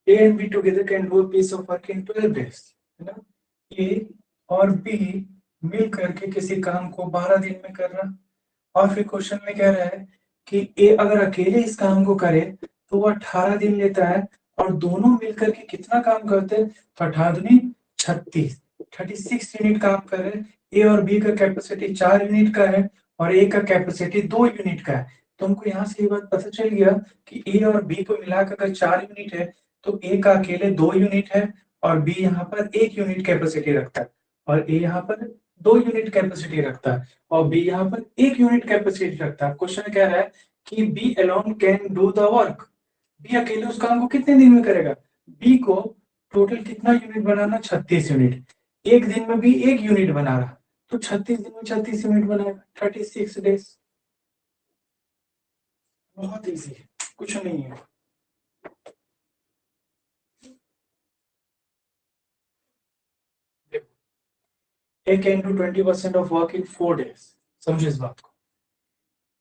A and B together can do a piece of work in 12 days, है ना। A और B मिल करके किसी काम को 12 दिन में कर रहा, और फिर क्वेश्चन में कह रहा है कि A अगर अकेले इस काम को करे तो वो 18 दिन लेता है, और दोनों मिलकर के कितना काम करते हैं, तो 18 36 यूनिट काम कर रहे हैं। A और B का कैपेसिटी 4 यूनिट का है, और A का कैपेसिटी 2 यूनिट का है। तो हमको यहाँ से ये बात पता चल गया कि A और B को मिलाकर अगर 4 यूनिट है तो A का अकेले 2 यूनिट है, और B यहाँ पर 1 यूनिट कैपेसिटी रखता है, और A यहाँ पर 2 यूनिट कैपेसिटी रखता है, और B यहाँ पर 1 यूनिट कैपेसिटी रखता है। क्वेश्चन कह रहा है कि B alone can do the work, B अकेले उस काम को कितने दिन में करेगा, B को टोटल कितना यूनिट बनाना, 36 यूनिट, एक दिन में भी 1 यूनिट बना रहा, तो 36 दिन में 36 यूनिट बनाएगा, 36 डेज। बहुत इजी है, कुछ नहीं है। A can do 20% of work in 4 days, समझो इस बात को।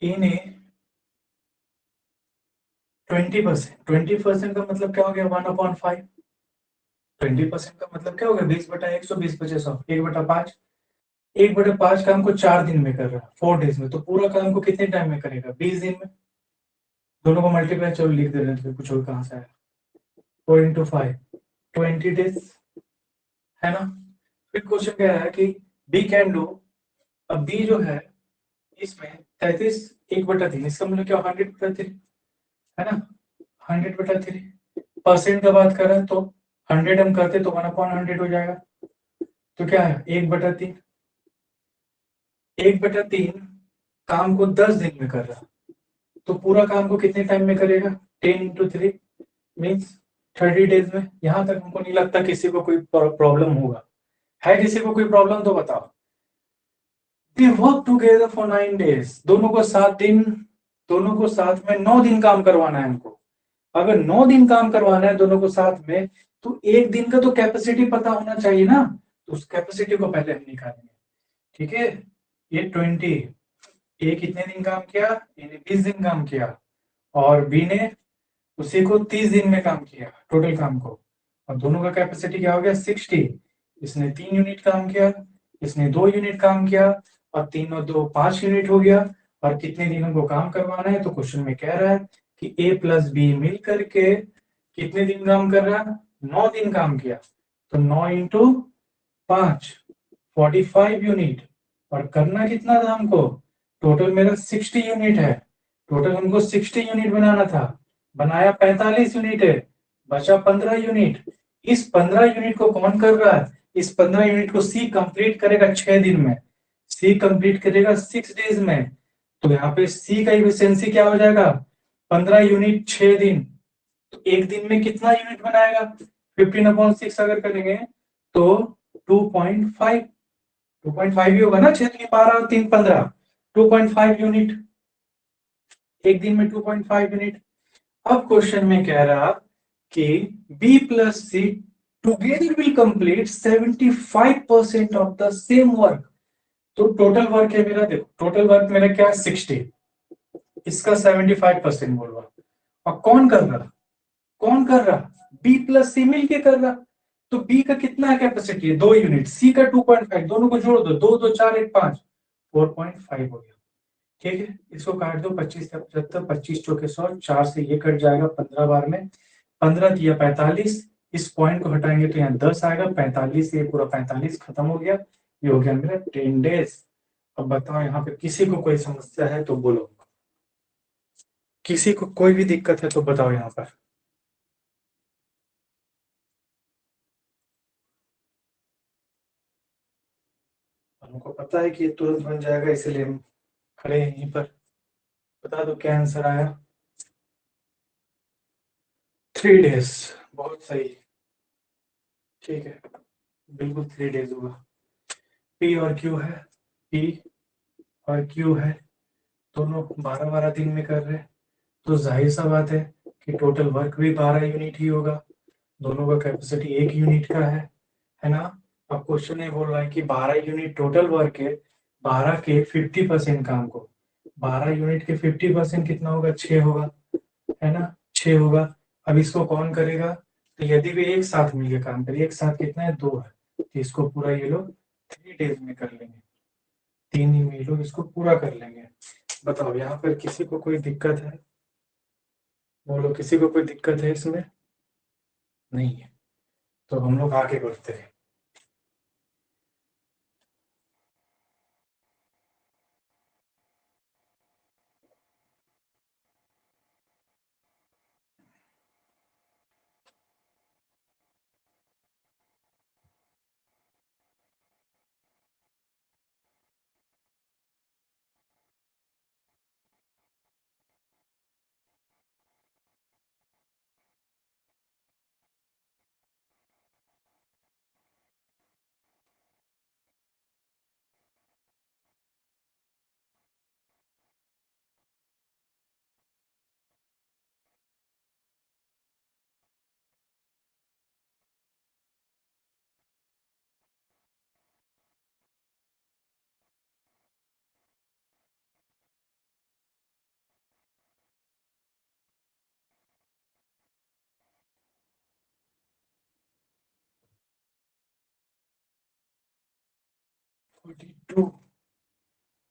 A ने 20% का मतलब क्या हो गया, 1/5। 20% का मतलब क्या हो गया, 20/100, 20/100, 1/5। 1/5 काम को 4 दिन में कर रहा है, 4 डेज में, तो पूरा काम को कितने टाइम में करेगा, 20 दिन में। दोनों को मल्टीप्लाई चलो लिख दे रहे हैं, कुछ और कहाँ से आया, 4 × 5 20 डेज, है ना। फिर क्वेश्चन कह रहा है कि बी कैन डू, अब बी जो है इसमें 33 1/3, इसका मतलब क्या, 100/3, है ना, 100/3। परसेंट का बात कर रहे हैं तो 100 हम करते तो 1/100 हो जाएगा, तो क्या है 1/3। 1/3 काम को 10 दिन में कर रहा, तो पूरा काम को कितने टाइम में करेगा, 10 × 3 मीन्स 30 डेज में। यहां तक हमको नहीं लगता किसी को कोई प्रॉब्लम होगा, है किसी को कोई प्रॉब्लम तो बताओ। They work together for 9 days, दोनों को 7 दिन, दोनों को साथ में 9 दिन काम करवाना है हमको। अगर 9 दिन काम करवाना है दोनों को साथ में, तो एक दिन का तो कैपेसिटी पता होना चाहिए ना, तो उस कैपेसिटी को पहले हम निकालेंगे, ठीक है। ये 20, ए कितने दिन काम किया, ए ने 20 दिन काम किया, और बी ने उसी को 30 दिन में काम किया टोटल काम को, और दोनों का कैपेसिटी क्या हो गया 60। इसने 3 यूनिट काम किया, इसने 2 यूनिट काम किया, और 3 और 2 5 यूनिट हो गया, और कितने दिनों को काम करवाना है, तो क्वेश्चन में कह रहा है कि ए प्लस बी मिल करके कितने दिन काम कर रहा है, 9 दिन काम किया, तो 9 × 5 45 यूनिट, और करना कितना था हमको, टोटल मेरा 60 यूनिट है, टोटल हमको 60 यूनिट बनाना था, बनाया 45 यूनिट है, बचा 15 यूनिट। इस 15 यूनिट को कौन कर रहा है, इस 15 यूनिट को सी कंप्लीट करेगा 6 दिन में, सी कंप्लीट करेगा 6 डेज में, तो यहाँ पे सी का एफिशिएंसी क्या हो जाएगा, 15 यूनिट 6 दिन, तो एक दिन में कितना यूनिट बनाएगा, 15/6 अगर करेंगे तो 2.5, 2.5 ही होगा ना, 6 3 12 और 3 15, 2.5 यूनिट एक दिन में, 2.5 यूनिट। अब क्वेश्चन में कह रहा कि B plus C together will complete 75% of the same work. तो टोटल वर्क है मेरा, देखो टोटल वर्क मेरा क्या है 60, इसका 75% बोल रहा, और कौन कर रहा, कौन कर रहा, बी प्लस सी मिलके कर रहा। तो बी का कितना कैपेसिटी है 2 यूनिट, सी का 2.5, दोनों को जोड़ दो, 2 2 4 1 5, 4.5 हो गया। ठीक है, इसको काट दो, 25 75, 25 चौके 100, 4 से ये कट जाएगा 15 बार में, 15 दिया 45, इस पॉइंट को हटाएंगे तो यहाँ 10 आएगा, 45 से ये पूरा 45 खत्म हो गया, ये हो गया मेरा 10 डेज। अब बताओ यहाँ पे किसी को कोई समस्या है तो बोलो, किसी को कोई भी दिक्कत है तो बताओ यहाँ पर। हमको पता है कि ये तुरंत बन जाएगा, इसलिए हम खड़े हैं यहीं पर। बता दो क्या आंसर आया, 3 डेज, बहुत सही। ठीक है, बिल्कुल 3 डेज होगा। पी और क्यू है, पी और क्यू है, दोनों 12-12 दिन में कर रहे हैं, तो जाहिर सा बात है कि टोटल वर्क भी 12 यूनिट ही होगा, दोनों का कैपेसिटी 1 यूनिट का है ना। अब क्वेश्चन ये बोल रहा है कि 12 यूनिट टोटल वर्क है, 12 के 50% काम को, 12 यूनिट के 50% कितना होगा, 6 होगा, है ना, 6 होगा। अब इसको कौन करेगा, तो यदि भी एक साथ मिलकर काम करिए, एक साथ कितना है 2 है, तो इसको पूरा ये लोग 3 डेज में कर लेंगे, 3 दिन में ये लोग इसको पूरा कर लेंगे। बताओ यहाँ पर किसी को कोई दिक्कत है, बोलो किसी को कोई दिक्कत है इसमें, नहीं है, तो हम लोग आगे बढ़ते हैं। फोर्टी टू,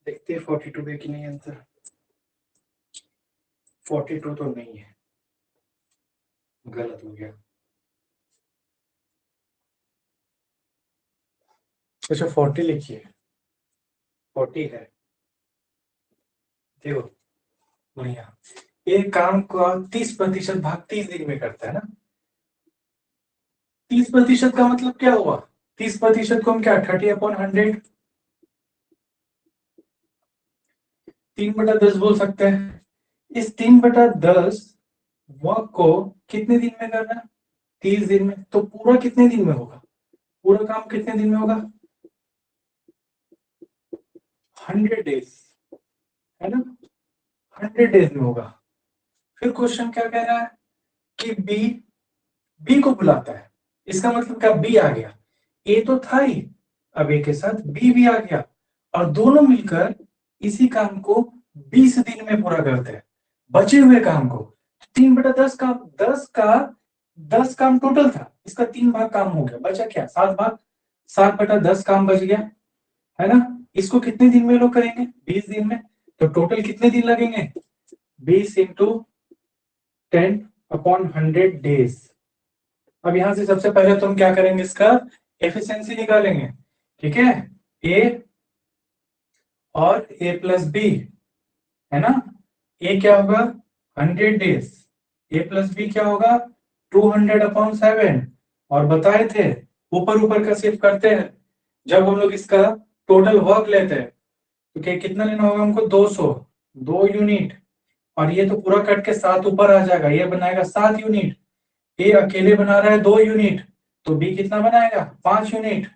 देखते हैं 42 है कि नहीं आंसर, 42 तो नहीं है, गलत हो गया। अच्छा 40 लिखिए, 40 है, देखो बढ़िया। एक काम का 30% भाग 30 दिन में करता है ना, 30% का मतलब क्या हुआ, 30% को हम क्या 30/100, 3/10 बोल सकते हैं। इस 3/10 वर्क को कितने दिन में करना है, 30 दिन में, तो पूरा कितने दिन में होगा, पूरा काम कितने दिन में होगा, 100 डेज, है ना, 100 डेज में होगा। फिर क्वेश्चन क्या कह रहा है कि बी, बी को बुलाता है, इसका मतलब क्या बी आ गया, ए तो था ही, अब ए के साथ बी भी आ गया, और दोनों मिलकर इसी काम को 20 दिन में पूरा करते हैं, बचे हुए काम को। 3/10 का 10 काम टोटल था, इसका 3 भाग काम हो गया, बचा क्या 7 भाग, 7/10 काम बच गया, है ना। इसको कितने दिन में लोग करेंगे, 20 दिन में, तो टोटल कितने दिन लगेंगे, 20 इंटू 10/100 डेज। अब यहां से सबसे पहले तो हम क्या करेंगे, इसका एफिशिएंसी निकालेंगे, ठीक है, ए और ए प्लस बी, है ना, ए क्या होगा 100 डेज, ए प्लस बी क्या होगा 200/7, और बताए थे ऊपर ऊपर का शिफ्ट करते हैं। जब हम लोग इसका टोटल वर्क लेते हैं तो क्या कितना लेना होगा हमको, 200, 2 यूनिट। और ये तो पूरा कट के 7 ऊपर आ जाएगा, ये बनाएगा 7 यूनिट। ए अकेले बना रहा है 2 यूनिट, तो बी कितना बनाएगा, 5 यूनिट,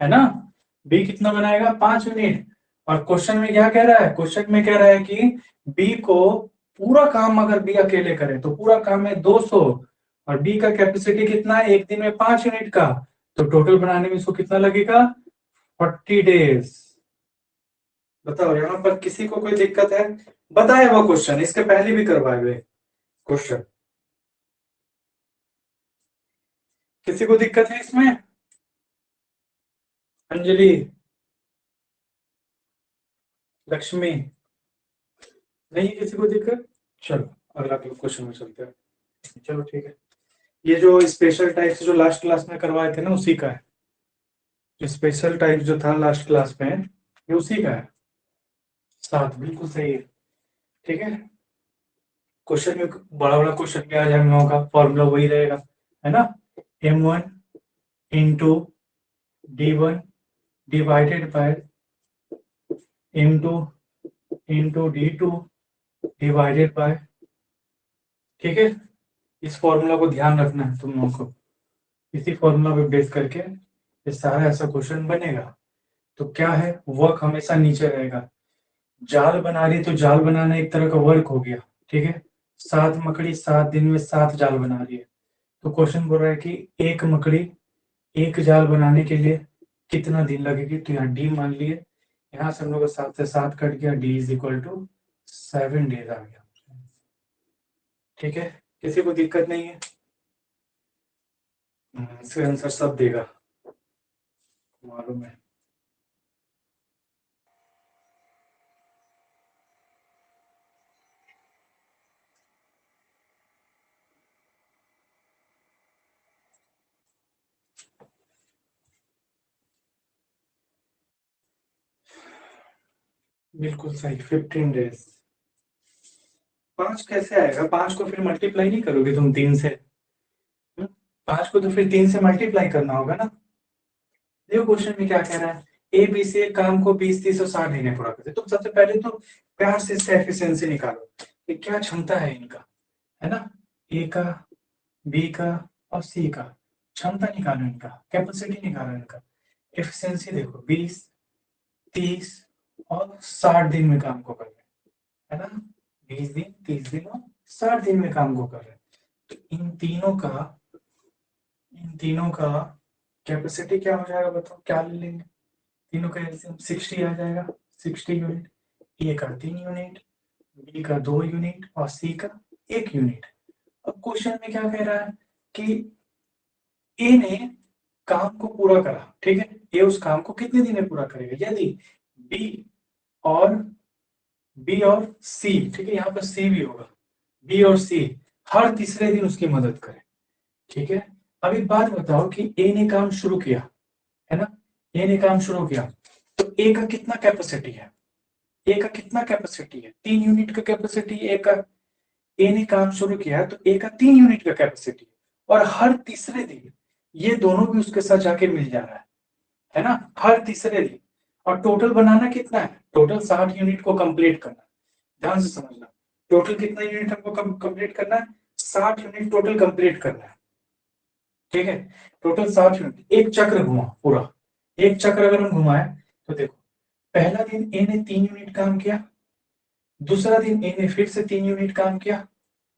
है ना। बी कितना बनाएगा, 5 यूनिट। और क्वेश्चन में क्या कह रहा है, क्वेश्चन में कह रहा है कि बी को पूरा काम अगर बी अकेले करे तो पूरा काम है 200, और बी का कैपेसिटी कितना है, एक दिन में 5 यूनिट का, तो टोटल बनाने में इसको कितना लगेगा, 40 डेज। बताओ यहाँ पर किसी को कोई दिक्कत है, बताए वो क्वेश्चन, इसके पहले भी करवाए हुए क्वेश्चन, किसी को दिक्कत है इसमें, अंजलि, लक्ष्मी, नहीं है किसी को दिक्कत। चलो अगला क्वेश्चन में चलते हैं। चलो ठीक है, ये जो स्पेशल टाइप से जो लास्ट क्लास में करवाए थे ना उसी का है, जो स्पेशल टाइप जो था लास्ट क्लास में ये उसी का है, 7 बिल्कुल सही है। ठीक है, क्वेश्चन में बड़ा बड़ा क्वेश्चन भी आ जाएगा हम लोगों का, फॉर्मूला वही रहेगा, है ना। m1 into d1 divided by m2 into d2 divided by, ठीक है। इस फॉर्मूला को ध्यान रखना है तुम लोगों को, इसी फॉर्मूला पे बेस करके ये सारा ऐसा क्वेश्चन बनेगा। तो क्या है, वर्क हमेशा नीचे रहेगा। जाल बना रही तो जाल बनाना एक तरह का वर्क हो गया, ठीक है। 7 मकड़ी 7 दिन में 7 जाल बना रही है, तो क्वेश्चन बोल रहा है कि एक मकड़ी एक जाल बनाने के लिए कितना दिन लगेगी, तो यहाँ डी मान लिए, यहाँ से हम लोग 7 से 7 कट गया, D is equal to 7 days आ गया। ठीक है, किसी को दिक्कत नहीं है, इसका आंसर सब देगा, मालूम है। बिल्कुल सही, 15 डेज। 5 कैसे आएगा, 5 को फिर मल्टीप्लाई नहीं करोगे तुम 3 से, 5 को तो फिर 3 से मल्टीप्लाई करना होगा ना। देखो क्वेश्चन में क्या कह रहा है, ए बी से काम को 20, 30 और 60 दिन में पूरा करते, तो सबसे पहले तो प्यार से इसका एफिशिएंसी निकालो कि क्या क्षमता है इनका, है ना। ए का, बी का और सी का क्षमता निकालो, इनका कैपेसिटी निकालो, इनका एफिशिएंसी देखो, 20, 30 और 60 दिन में काम को कर रहे हैं, है ना। 20 दिन, 30 दिन और 60 दिन में काम को कर रहे हैं, तो इन तीनों का कैपेसिटी क्या हो जाएगा, बताओ क्या ले लेंगे, तीनों का एलसीएम 60 आ जाएगा, 60 यूनिट। ए का 3 यूनिट, बी का 2 यूनिट और सी का 1 यूनिट। अब क्वेश्चन में क्या कह रहा है कि ए ने काम को पूरा करा, ठीक है। ए उस काम को कितने दिन में पूरा करेगा, यदि बी और बी और सी, ठीक है, यहाँ पर सी भी होगा, बी और सी हर तीसरे दिन उसकी मदद करें, ठीक है। अब एक बात बताओ कि ए ने काम शुरू किया, है ना, ए ने काम शुरू किया, तो ए का कितना कैपेसिटी है, ए का कितना कैपेसिटी है, 3 यूनिट का कैपेसिटी ए का। ए ने काम शुरू किया तो ए का 3 यूनिट का कैपेसिटी, और हर तीसरे दिन ये दोनों भी उसके साथ जाके मिल जा रहा है ना, हर तीसरे दिन। और टोटल बनाना कितना है, टोटल 60 यूनिट को कंप्लीट करना, ध्यान से समझना, टोटल कितना यूनिट हमको कंप्लीट करना है, 60 यूनिट टोटल कंप्लीट करना है, ठीक है। टोटल 60 यूनिट, एक चक्र घुमा पूरा, एक चक्र अगर हम घुमाए तो देखो, पहला दिन ए ने 3 यूनिट काम किया, दूसरा दिन ए ने फिर से 3 यूनिट काम किया,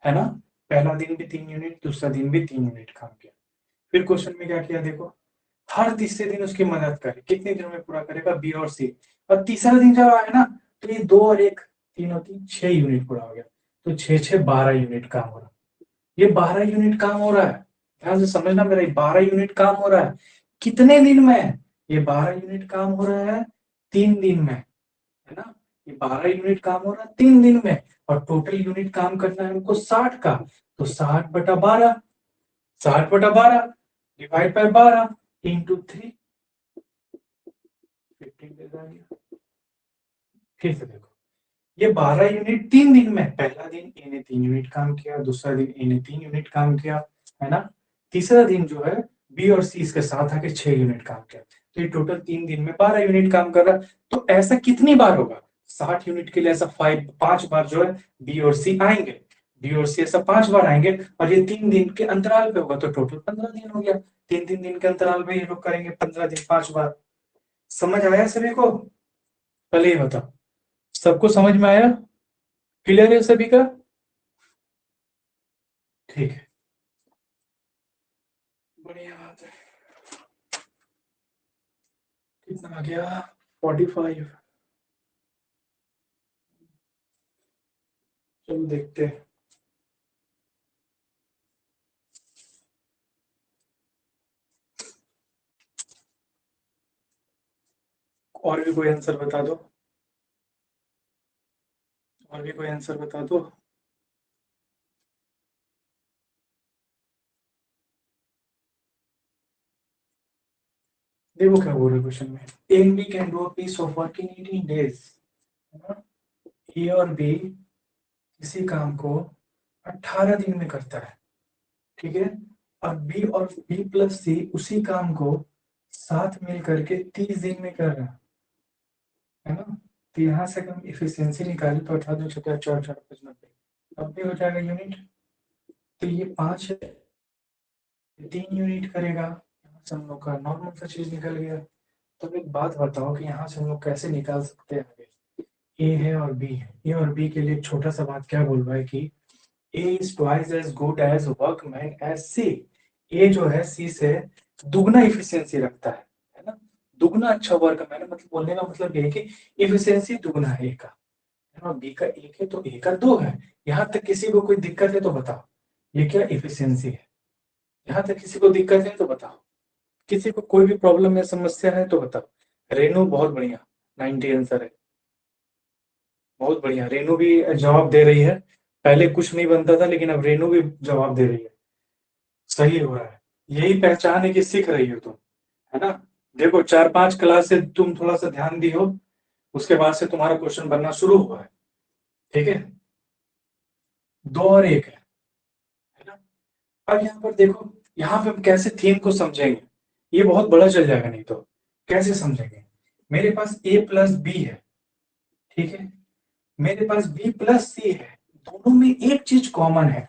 है ना। पहला दिन भी 3 यूनिट, दूसरा दिन भी 3 यूनिट काम किया। फिर क्वेश्चन में क्या किया देखो, हर तीसरे दिन उसकी मदद करे, कितने दिनों में पूरा करेगा, बी और सी। और तीसरा दिन जब आया ना, तो ये 2 और 1, 3 और 3 6 यूनिट पूरा हो गया, तो 6 6 12 यूनिट काम हो रहा है, ये 12 यूनिट काम हो रहा है। ध्यान से समझना मेरा, ये 12 यूनिट काम हो रहा है, कितने दिन में, ये 12 यूनिट काम हो रहा है 3 दिन में, है ना। ये 12 यूनिट काम हो रहा है 3 दिन में, और टोटल यूनिट काम करना है हमको 60 का, तो 60/12, 60/12 डिवाइड बाय 12 इंटू 3, 15 डेज आ गया। फिर से देखो, ये 12 यूनिट 3 दिन में, पहला दिन ए ने 3 यूनिट काम किया, दूसरा दिन ए ने 3 यूनिट काम किया, है ना। तीसरा दिन जो है बी और सी इसके साथ आके 6 यूनिट काम किया, तो ये टोटल 3 दिन में 12 यूनिट काम कर रहा। तो ऐसा कितनी बार होगा? 60 यूनिट के लिए ऐसा 5 बार जो है बी और सी आएंगे, बी और सी ऐसा 5 बार आएंगे, और ये 3 दिन के अंतराल पे होगा, तो टोटल 15 दिन हो गया। 3-3 दिन के अंतराल पे ये लोग करेंगे 15 दिन 5 बार। समझ आया सभी को? पहले ये बताओ, सबको समझ में आया? क्लियर है सभी का? ठीक है, बढ़िया बात है। कितना आ गया? 45। चलो देखते हैं। और भी कोई आंसर बता दो, और भी कोई आंसर बता दो। देखो क्या बोल रहे क्वेश्चन में, A and B can do a piece of work in 18 days. A और बी किसी काम को 18 दिन में करता है, ठीक है, और बी और बी प्लस सी उसी काम को साथ मिल करके 30 दिन में कर रहा है ना। तो यहाँ से हम इफिशियंसी निकाले तो 18 4 4 5 90 90 हो जाएगा यूनिट। तो ये 5 है, 3 यूनिट करेगा। यहाँ से हम लोग का नॉर्मल सा चीज निकल गया। तो एक बात बताओ कि यहाँ से हम लोग कैसे निकाल सकते हैं आगे। ए है और बी है, ए और बी के लिए एक छोटा सा बात क्या बोल रहा है कि A is twice as good as workman as C. A जो है सी से दुगना इफिशियंसी रखता है ना, दुगना अच्छा वर्कमैन है, मतलब बोलने का मतलब ये है कि इफिशियंसी दुगना है ए का, है ना। बी का 1 है तो ए का 2 है। यहाँ तक किसी को कोई दिक्कत है तो बताओ, ये क्या इफिशियंसी है? यहाँ तक किसी को दिक्कत है तो बताओ, किसी को कोई भी प्रॉब्लम या समस्या है तो बताओ। रेनू बहुत बढ़िया, 90 आंसर है, बहुत बढ़िया। रेनू भी जवाब दे रही है, पहले कुछ नहीं बनता था लेकिन अब रेनू भी जवाब दे रही है, सही हो रहा है। यही पहचान है कि सीख रही हो तुम, है ना। देखो 4-5 क्लास से तुम थोड़ा सा ध्यान दी हो, उसके बाद से तुम्हारा क्वेश्चन बनना शुरू हुआ है, ठीक है। 2 और 1 है ना। अब यहाँ पर देखो, यहाँ पे हम कैसे थीम को समझेंगे, ये बहुत बड़ा चल जाएगा नहीं तो। कैसे समझेंगे? मेरे पास ए प्लस बी है, ठीक है, मेरे पास बी प्लस सी है, दोनों में एक चीज कॉमन है,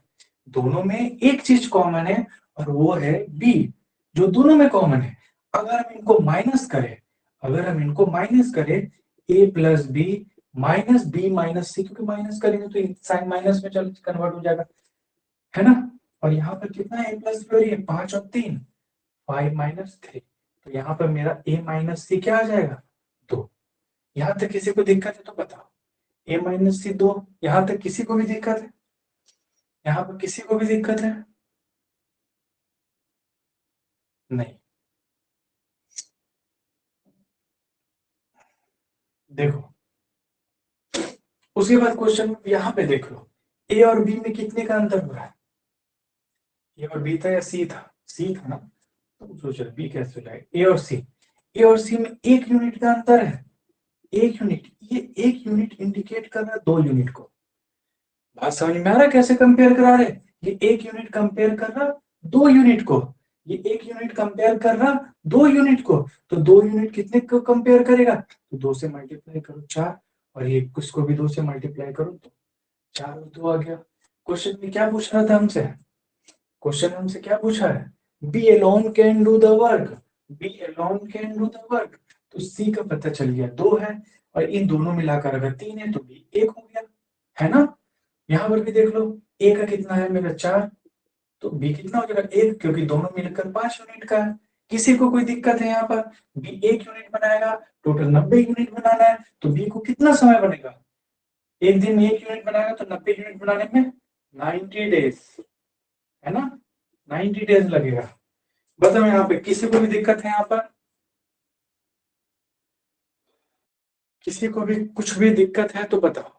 दोनों में एक चीज कॉमन है, और वो है बी, जो दोनों में कॉमन है। अगर हम इनको माइनस करें, अगर हम इनको माइनस करें, A plus B minus B minus C, क्योंकि माइनस करेंगे तो साइन माइनस में चल कन्वर्ट हो जाएगा, है ना। और यहाँ पर कितना है? ए प्लस बी, और ये 5 और 3 5 माइनस 3, तो यहाँ पर मेरा ए माइनस सी क्या आ जाएगा? 2। यहाँ तक किसी को दिक्कत है तो बताओ। ए माइनस सी 2, यहाँ तक किसी को भी दिक्कत है? यहाँ पर किसी को भी दिक्कत है? नहीं। देखो उसके बाद क्वेश्चन यहाँ पे देख लो, ए और बी में कितने का अंतर हो रहा है? ए और बी था या सी था? सी था ना। तो सोचो बी कैसे लाए, ए और सी, ए और सी में 1 यूनिट का अंतर है, 1 यूनिट। ये 1 यूनिट इंडिकेट कर रहा है 2 यूनिट को। बात समझ में आ रहा है कैसे कंपेयर करा रहे? ये 1 यूनिट कंपेयर कर रहा 2 यूनिट को, ये 1 यूनिट कंपेयर कर रहा 2 यूनिट को, तो 2 यूनिट कितने को कंपेयर करेगा? तो 2 से मल्टीप्लाई करो 4, और ये उसको भी 2 से मल्टीप्लाई करो तो 4 और 2 आ गया। क्वेश्चन में क्या पूछ रहा था हमसे? क्वेश्चन हमसे क्या पूछा है? B alone can do the work, B alone can do the work. तो सी का पता चल गया 2 है, और इन दोनों मिलाकर अगर 3 है तो बी 1 हो गया, है ना। यहाँ पर भी देख लो, ए का कितना है मेरा 4, तो बी कितना हो जाएगा 1, क्योंकि दोनों मिलकर 5 यूनिट का है। किसी को कोई दिक्कत है यहाँ पर? बी 1 यूनिट बनाएगा, टोटल 90 यूनिट बनाना है, तो बी को कितना समय बनेगा? एक दिन में 1 यूनिट बनाएगा तो 90 यूनिट बनाने में 90 डेज, है ना, 90 डेज लगेगा। बताओ यहाँ पे किसी को भी दिक्कत है? यहाँ पर किसी को भी कुछ भी दिक्कत है तो बताओ।